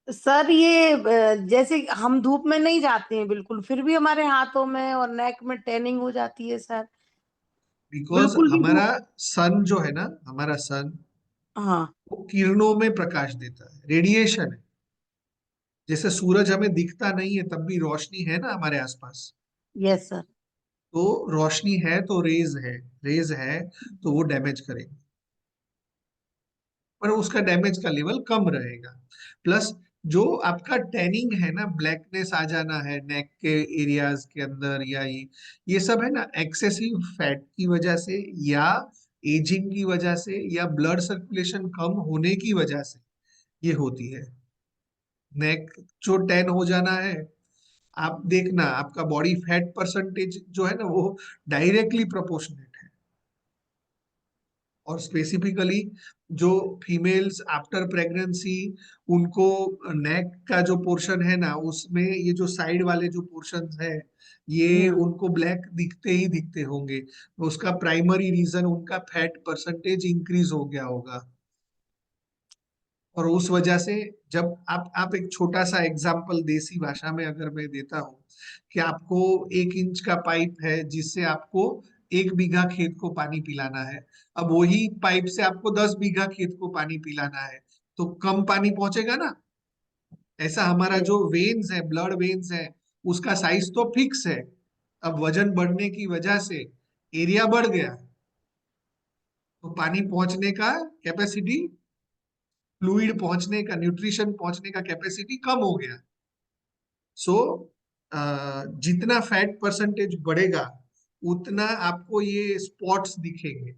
सर ये जैसे हम धूप में नहीं जाते हैं बिल्कुल, फिर भी हमारे हाथों में और नेक में टैनिंग हो जाती है सर। बिकॉज बिल्कुल भी हमारा धूप। सन जो है ना, हमारा सन हाँ। वो किरणों में प्रकाश देता है, रेडिएशन है। जैसे सूरज हमें दिखता नहीं है, तब भी रोशनी है ना हमारे आसपास। Yes sir. तो रोशनी है तो रेज है, रेज है तो वो डैमेज करेगी, पर उसका डैमेज का लेवल कम रहेगा। प्लस जो आपका टैनिंग है ना, ब्लैकनेस आ जाना है नेक के एरियाज के अंदर, या ये सब है ना एक्सेसिव फैट की वजह से, या एजिंग की वजह से, या ब्लड सर्कुलेशन कम होने की वजह से ये होती है। नेक जो टैन हो जाना है, आप देखना आपका बॉडी फैट परसेंटेज जो है ना, वो डायरेक्टली प्रोपोर्शनेट है। और स्पेसिफिकली जो फीमेल्स आफ्टर प्रेगनेंसी, उनको नेक का जो पोर्शन है ना, उसमें ये जो साइड वाले जो पोर्शन है, ये हम्म। उनको ब्लैक दिखते ही दिखते होंगे। उसका प्राइमरी रीजन उनका फैट परसेंटेज इंक्रीज हो गया होगा। और उस वजह से, जब आप एक छोटा सा एग्जांपल देसी भाषा में अगर मैं देता हूँ, कि आपको 1 इंच का पाइप है जिससे आपको 1 बीघा खेत को पानी पिलाना है। अब वही पाइप से आपको 10 बीघा खेत को पानी पिलाना है, तो कम पानी पहुंचेगा ना। ऐसा हमारा जो वेन्स है, ब्लड वेन्स है, उसका साइज तो फिक्स है। अब वजन बढ़ने की वजह से एरिया बढ़ गया, तो पानी पहुंचने का कैपेसिटी, फ्लूइड पहुंचने का, न्यूट्रिशन पहुंचने का कैपेसिटी कम हो गया। सो जितना फैट परसेंटेज बढ़ेगा, उतना आपको ये स्पॉट्स दिखेंगे।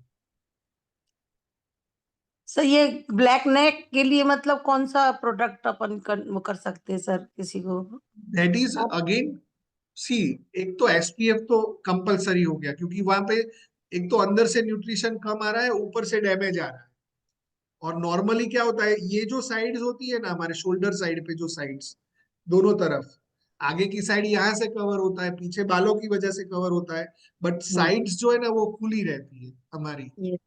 सर ये ब्लैक नेक के लिए मतलब कौन सा प्रोडक्ट अपन वो कर सकते हैं सर किसी को? दैट इज अगेन, सी, एक तो एसपीएफ तो कंपलसरी हो गया, क्योंकि वहां पे एक तो अंदर से न्यूट्रिशन कम आ रहा है, ऊपर से डैमेज आ रहा है। और नॉर्मली क्या होता है, ये जो साइड्स होती है ना, हमारे शोल्डर साइड पे जो साइड्स दोनों तरफ, आगे की साइड यहाँ से कवर होता है, पीछे बालों की वजह से कवर होता है, बट हम्म। साइड्स जो है ना वो खुली रहती है हमारी। ये।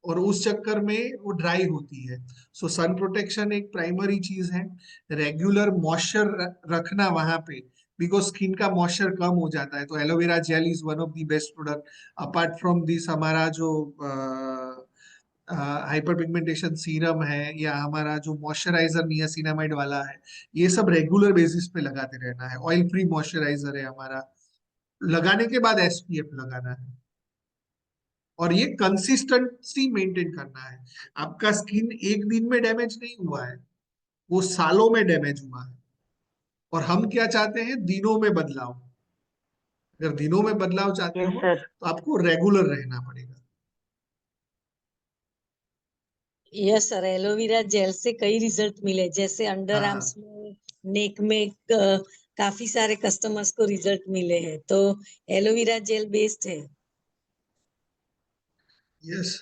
और उस चक्कर में वो ड्राई होती है। सो सन प्रोटेक्शन एक प्राइमरी चीज है। रेगुलर मॉइस्चर रखना वहां पे, बिकॉज स्किन का मॉइस्चर कम हो जाता है, तो aloe vera gel is one of the best product. Apart from this, हमारा जो हाइपर पिगमेंटेशन सीरम है, या हमारा जो मॉइस्चराइजर नियासिनामाइड वाला है, ये सब रेगुलर बेसिस पे लगाते रहना है। ऑयल फ्री मॉइस्चराइजर है हमारा, लगाने के बाद एसपीएफ लगाना है। और ये कंसिस्टेंसी मेंटेन करना है। आपका स्किन एक दिन में डैमेज नहीं हुआ है, वो सालों में डैमेज हुआ है। और हम क्या चाहते हैं, दिनों में बदलाव। अगर दिनों में बदलाव चाहते यस हो, सर। तो आपको रेगुलर रहना पड़ेगा। यस सर, एलोवेरा जेल से कई रिजल्ट मिले, जैसे अंडर हाँ, आर्म्स में, नेक में, काफी सारे कस्टमर्स को रिजल्ट मिले हैं। तो एलोवेरा जेल बेस्ड है। Yes.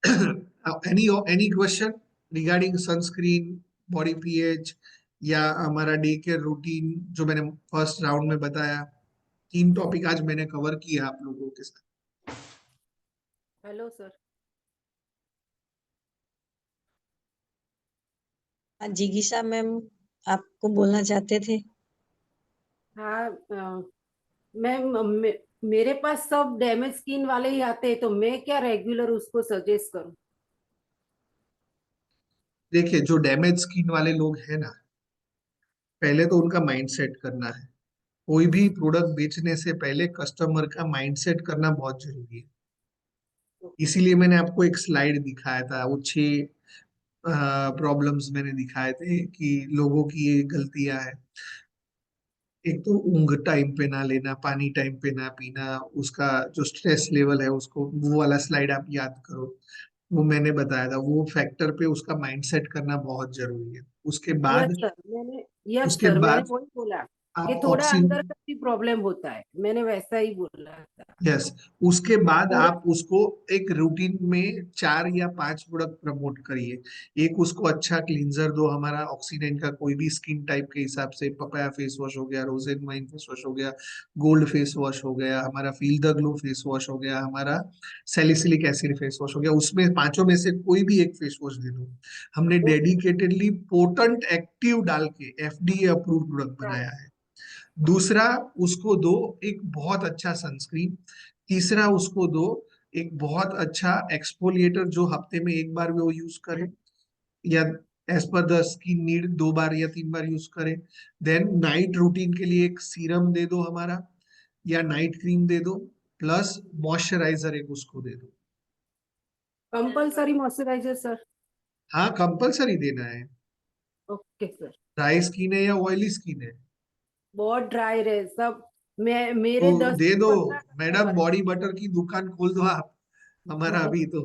Any question regarding sunscreen, body pH, या हमारा डे केयर रूटीन जो मैंने फर्स्ट राउंड में बताया? 3 टॉपिक आज मैंने कवर किया आप लोगों के साथ। Hello sir. हाँ, जिगीशा मैम आपको बोलना चाहते थे? हाँ मैम, मेरे पास सब डैमेज स्किन वाले ही आते हैं, तो मैं क्या रेगुलर उसको सजेस्ट करूं? देखिए, जो डैमेज स्किन वाले लोग हैं ना, पहले तो उनका माइंड सेट करना है। कोई भी प्रोडक्ट बेचने से पहले कस्टमर का माइंड सेट करना बहुत जरूरी है। इसीलिए मैंने आपको एक स्लाइड दिखाया था, वो 6 प्रॉब्लम्स मैंने दिखाए थे कि लोगों की ये गलतियां हैं। एक तो ऊंघ टाइम पे ना लेना, पानी टाइम पे ना पीना, उसका जो स्ट्रेस लेवल है उसको, वो वाला स्लाइड आप याद करो। वो मैंने बताया था, वो फैक्टर पे उसका माइंड सेट करना बहुत जरूरी है। उसके यस बाद सर, यस उसके सर, मैंने बाद वही बोला कि आप थोड़ा ऑक्सीन अंदर का भी प्रॉब्लम होता है, मैंने वैसा ही बोला था। यस, उसके बाद पूरा आप उसको एक रूटीन में 4 या 5 प्रोडक्ट प्रमोट करिए। एक उसको अच्छा क्लींजर दो, हमारा ऑक्सीडेंट का कोई भी स्किन टाइप के हिसाब से, पपाया फेस वॉश हो गया, रोजेन वाइन फेस वॉश हो गया, गोल्ड फेस वॉश हो गया, हमारा feel the glow face wash हो गया, हमारा सैलिसिलिक एसिड फेस वॉश हो गया। उसमें पांचों में से कोई भी एक फेस वॉश दे दो। हमने डेडिकेटेडली पोटेंट एक्टिव डाल के एफडीए अप्रूव प्रोडक्ट बनाया है। दूसरा, उसको दो एक बहुत अच्छा सनस्क्रीन। तीसरा, उसको दो एक बहुत अच्छा एक्सफोलिएटर, जो हफ्ते में एक बार वो यूज करे, या as per the skin need 2 बार या 3 बार यूज करे। देन नाइट रूटीन के लिए एक सीरम दे दो हमारा, या नाइट क्रीम दे दो, प्लस मॉइस्चराइजर एक उसको दे दो। Compulsory moisturiser sir? हाँ, कंपलसरी देना है। Okay sir. ड्राई स्किन है या ऑयली स्किन है? बहुत ड्राई रहे सब, मैं तो मेरे दस दे दो। 15 मैडम, कस्टमर बॉडी बटर की दुकान खोल दो आप, हमारा है। अभी तो।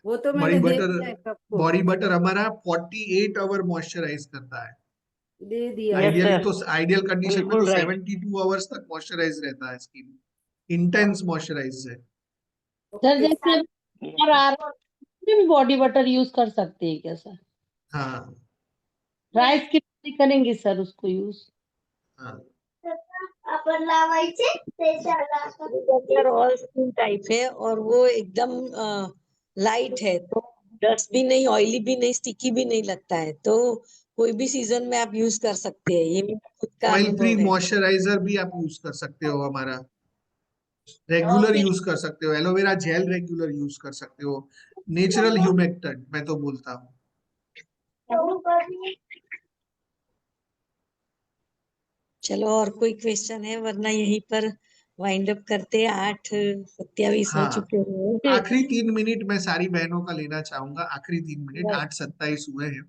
वो तो बॉडी मैंने दे बटर दिया है सबको, बॉडी बटर हमारा 48 आवर मॉइस्चराइज करता है। दे दिया यस है। आइडियली सर, तो आइडियल कंडीशन में तो बिल्कुल राइट। 72 आवर्स तक मॉइस्चराइज रहता है स्किन। इंटेंस मॉइस्चराइज है। सर ओके जैसे सर। यस और सर। आर भी बॉडी बटर यूज कर सकते हैं क्या सर? हाँ ड्राई स्किन करेंगे सर उसको यूज? हाँ। आपण लावायचे बटर ऑल स्किन टाइप है, और वो एकदम लाइट है, तो डस्ट भी नहीं, ऑयली भी नहीं, स्टिकी भी नहीं लगता है, तो कोई भी सीजन में आप यूज कर सकते हैं। ये मेरा खुद का ऑयल फ्री अनुभव है। मॉइस्चराइजर भी आप यूज कर सकते हो हमारा। रेगुलर यूज कर सकते हो, एलोवेरा जेल रेगुलर यूज कर सकते हो। नेचुरल ह्यूमेक्टेंट मैं तो बोलता हूँ। चलो, और कोई क्वेश्चन है? वरना यहीं पर वाइंड अप करते हैं, 8:27 हो हाँ, चुके हैं। आखिरी 3 मिनट मैं सारी बहनों का लेना चाहूंगा। आखिरी 3 मिनट, 8:27 हुए हैं।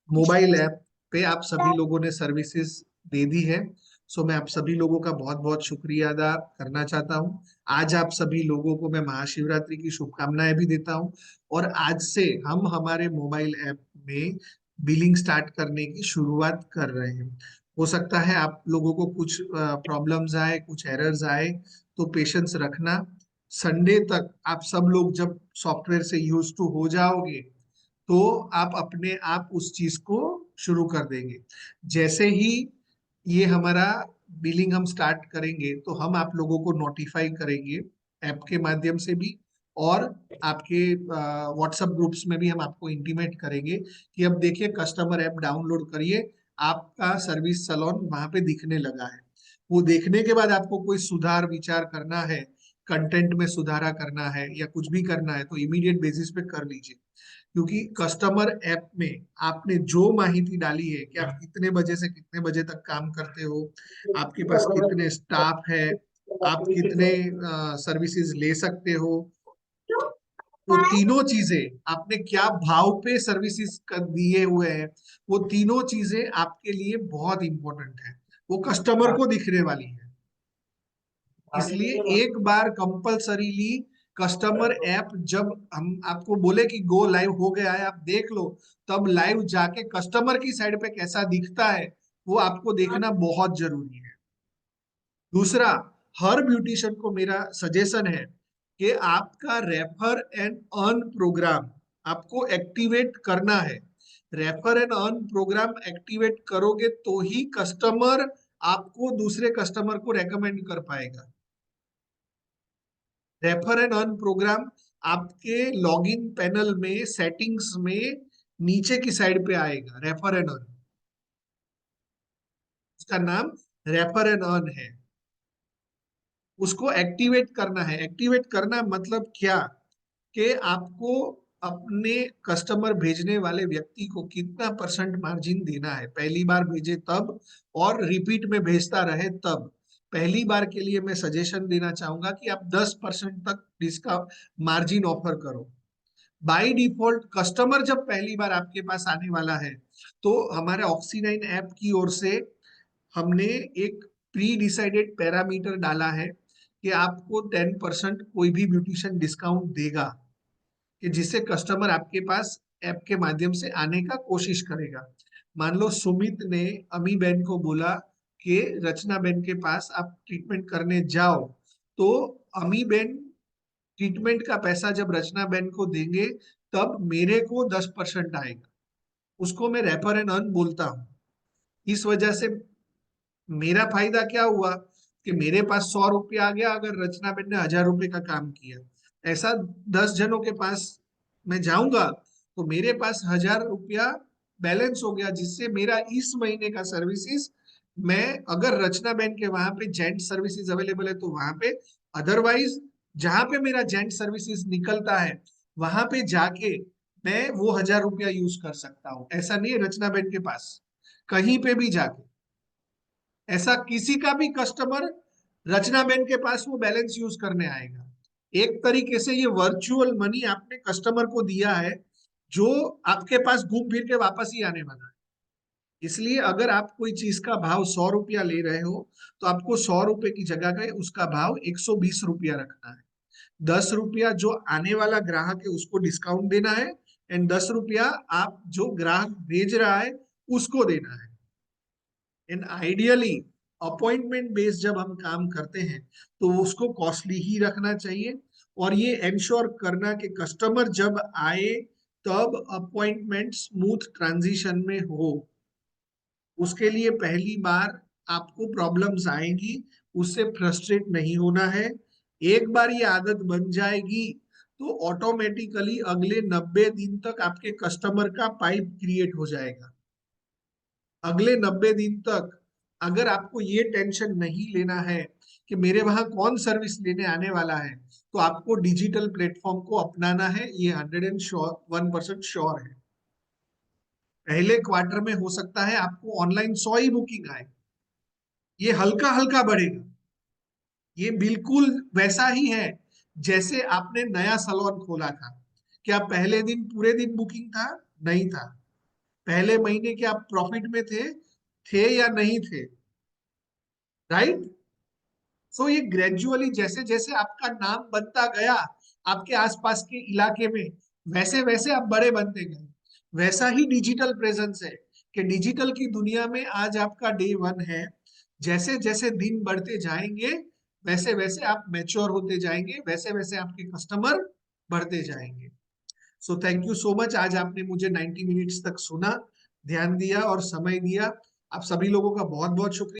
मोबाइल ऐप पे आप सभी लोगों ने सर्विसेज दे दी है, सो मैं आप सभी लोगों का बहुत बहुत शुक्रिया अदा करना चाहता हूँ। आज आप सभी लोगों को मैं महाशिवरात्रि की शुभकामनाएं भी देता हूँ। और आज से हम हमारे मोबाइल ऐप में बिलिंग स्टार्ट करने की शुरुआत कर रहे हैं। हो सकता है आप लोगों को कुछ प्रॉब्लम्स आए, कुछ एरर्स आए, तो पेशेंस रखना। संडे तक आप सब लोग जब सॉफ्टवेयर से यूज टू हो जाओगे, तो आप अपने आप उस चीज को शुरू कर देंगे। जैसे ही ये हमारा बिलिंग हम स्टार्ट करेंगे, तो हम आप लोगों को नोटिफाई करेंगे ऐप के माध्यम से भी, और आपके व्हाट्सएप ग्रुप्स में भी हम आपको इंटीमेट करेंगे कि अब देखिए, कस्टमर ऐप डाउनलोड करिए, आपका सर्विस सैलून वहां पे दिखने लगा है। वो देखने के बाद आपको कोई सुधार विचार करना है, कंटेंट में सुधारा करना है या कुछ भी करना है, तो इमीडिएट बेसिस पे कर लीजिए। क्योंकि कस्टमर ऐप में आपने जो माहिती डाली है कि आप कितने बजे से कितने बजे तक काम करते हो, आपके पास कितने स्टाफ है, आप कितने सर्विसेज ले सकते हो, वो तीनों चीजें, आपने क्या भाव पे सर्विसेज दिए हुए हैं, वो तीनों चीजें आपके लिए बहुत इंपॉर्टेंट है। वो कस्टमर को दिखने वाली है। इसलिए एक बार कंपलसरीली कस्टमर ऐप, जब हम आपको बोले कि गो लाइव हो गया है, आप देख लो, तब लाइव जाके कस्टमर की साइड पे कैसा दिखता है, वो आपको देखना बहुत जरूरी है। दूसरा, हर ब्यूटिशियन को मेरा सजेशन है कि आपका रेफर एंड अर्न प्रोग्राम आपको एक्टिवेट करना है। Refer and earn programme activate करोगे तो ही कस्टमर आपको दूसरे कस्टमर को रेकमेंड कर पाएगा। रेफर एंड अर्न प्रोग्राम आपके लॉगिन पैनल में सेटिंग्स में नीचे की साइड पे आएगा, रेफर एंड अर्न। उसका नाम रेफर एंड अर्न है। उसको एक्टिवेट करना है। एक्टिवेट करना मतलब क्या, कि आपको अपने कस्टमर भेजने वाले व्यक्ति को कितना % मार्जिन देना है, पहली बार भेजे तब और रिपीट में भेजता रहे तब। पहली बार के लिए मैं सजेशन देना चाहूंगा कि आप 10% तक डिस्काउंट मार्जिन ऑफर करो। बाय डिफॉल्ट कस्टमर जब पहली बार आपके पास आने वाला है तो हमारे ऑक्सी9 ऐप की ओर से हमने एक प्री डिसाइडेड पैरामीटर डाला है कि आपको 10% कोई भी ब्यूटिशियन डिस्काउंट देगा, कि जिससे कस्टमर आपके पास ऐप के माध्यम से आने का कोशिश करेगा। मान लो सुमित ने अमी बहन को बोला कि रचना बहन के पास आप ट्रीटमेंट करने जाओ, तो अमी बहन ट्रीटमेंट का पैसा जब रचना बहन को देंगे तब मेरे को 10% आएगा। उसको मैं रेफर एंड अर्न बोलता हूँ। इस वजह से मेरा फायदा क्या हुआ कि मेरे पास 100 रुपया आ गया अगर रचना बहन ने 1000 रुपये का काम किया। ऐसा 10 जनों के पास मैं जाऊंगा तो मेरे पास 1000 रुपया बैलेंस हो गया, जिससे मेरा इस महीने का सर्विसेज मैं, अगर रचना बहन के वहां पे जेंट सर्विसेज अवेलेबल है तो वहां पे, अदरवाइज जहां पे मेरा जेंट सर्विसेज निकलता है वहां पे जाके मैं वो 1000 रुपया यूज कर सकता हूँ। ऐसा नहीं है रचना बहन के पास, कहीं पे भी जाके ऐसा किसी का भी कस्टमर रचना बहन के पास वो बैलेंस यूज करने आएगा। एक तरीके से ये वर्चुअल मनी आपने कस्टमर को दिया है जो आपके पास घूम फिर के वापस ही आने वाला है। इसलिए अगर आप कोई चीज का भाव 100 रुपया ले रहे हो तो आपको 100 रुपए की जगह का उसका भाव 120 रुपया रखना है। 10 रुपया जो आने वाला ग्राहक है उसको डिस्काउंट देना है एंड 10 रुपया आप जो ग्राहक भेज रहा है उसको देना है। एंड आइडियली अपॉइंटमेंट बेस्ड जब हम काम करते हैं तो उसको कॉस्टली ही रखना चाहिए और ये एंश्योर करना कि कस्टमर जब आए तब अपॉइंटमेंट स्मूथ ट्रांजिशन में हो। उसके लिए पहली बार आपको प्रॉब्लम्स आएंगी, उससे फ्रस्ट्रेट नहीं होना है। एक बार ये आदत बन जाएगी तो ऑटोमेटिकली अगले 90 दिन तक आपके कस्टमर का पाइप क्रिएट हो जाएगा। अगले 90 दिन तक अगर आपको ये टेंशन नहीं लेना है कि मेरे वहां कौन सर्विस लेने आने वाला है, तो आपको डिजिटल प्लेटफॉर्म को अपनाना है। ये 101% श्योर है। पहले क्वार्टर में हो सकता है आपको ऑनलाइन 100 ही बुकिंग आए, ये हल्का हल्का बढ़ेगा। ये बिल्कुल वैसा ही है जैसे आपने नया सैलून खोला था। क्या पहले दिन पूरे दिन बुकिंग था? नहीं था। पहले महीने क्या आप प्रॉफिट में थे या नहीं थे? राइट। सो ये ग्रेजुअली जैसे जैसे आपका नाम बनता गया आपके आसपास के इलाके में, वैसे वैसे आप बड़े बनते गए। वैसा ही डिजिटल प्रेजेंस है कि डिजिटल की दुनिया में आज आपका डे 1 है। जैसे जैसे दिन बढ़ते जाएंगे वैसे वैसे आप मैच्योर होते जाएंगे, वैसे वैसे आपके कस्टमर बढ़ते जाएंगे। So thank you so much. आज आपने मुझे 90 मिनट्स तक सुना, ध्यान दिया और समय दिया। आप सभी लोगों का बहुत बहुत शुक्रिया।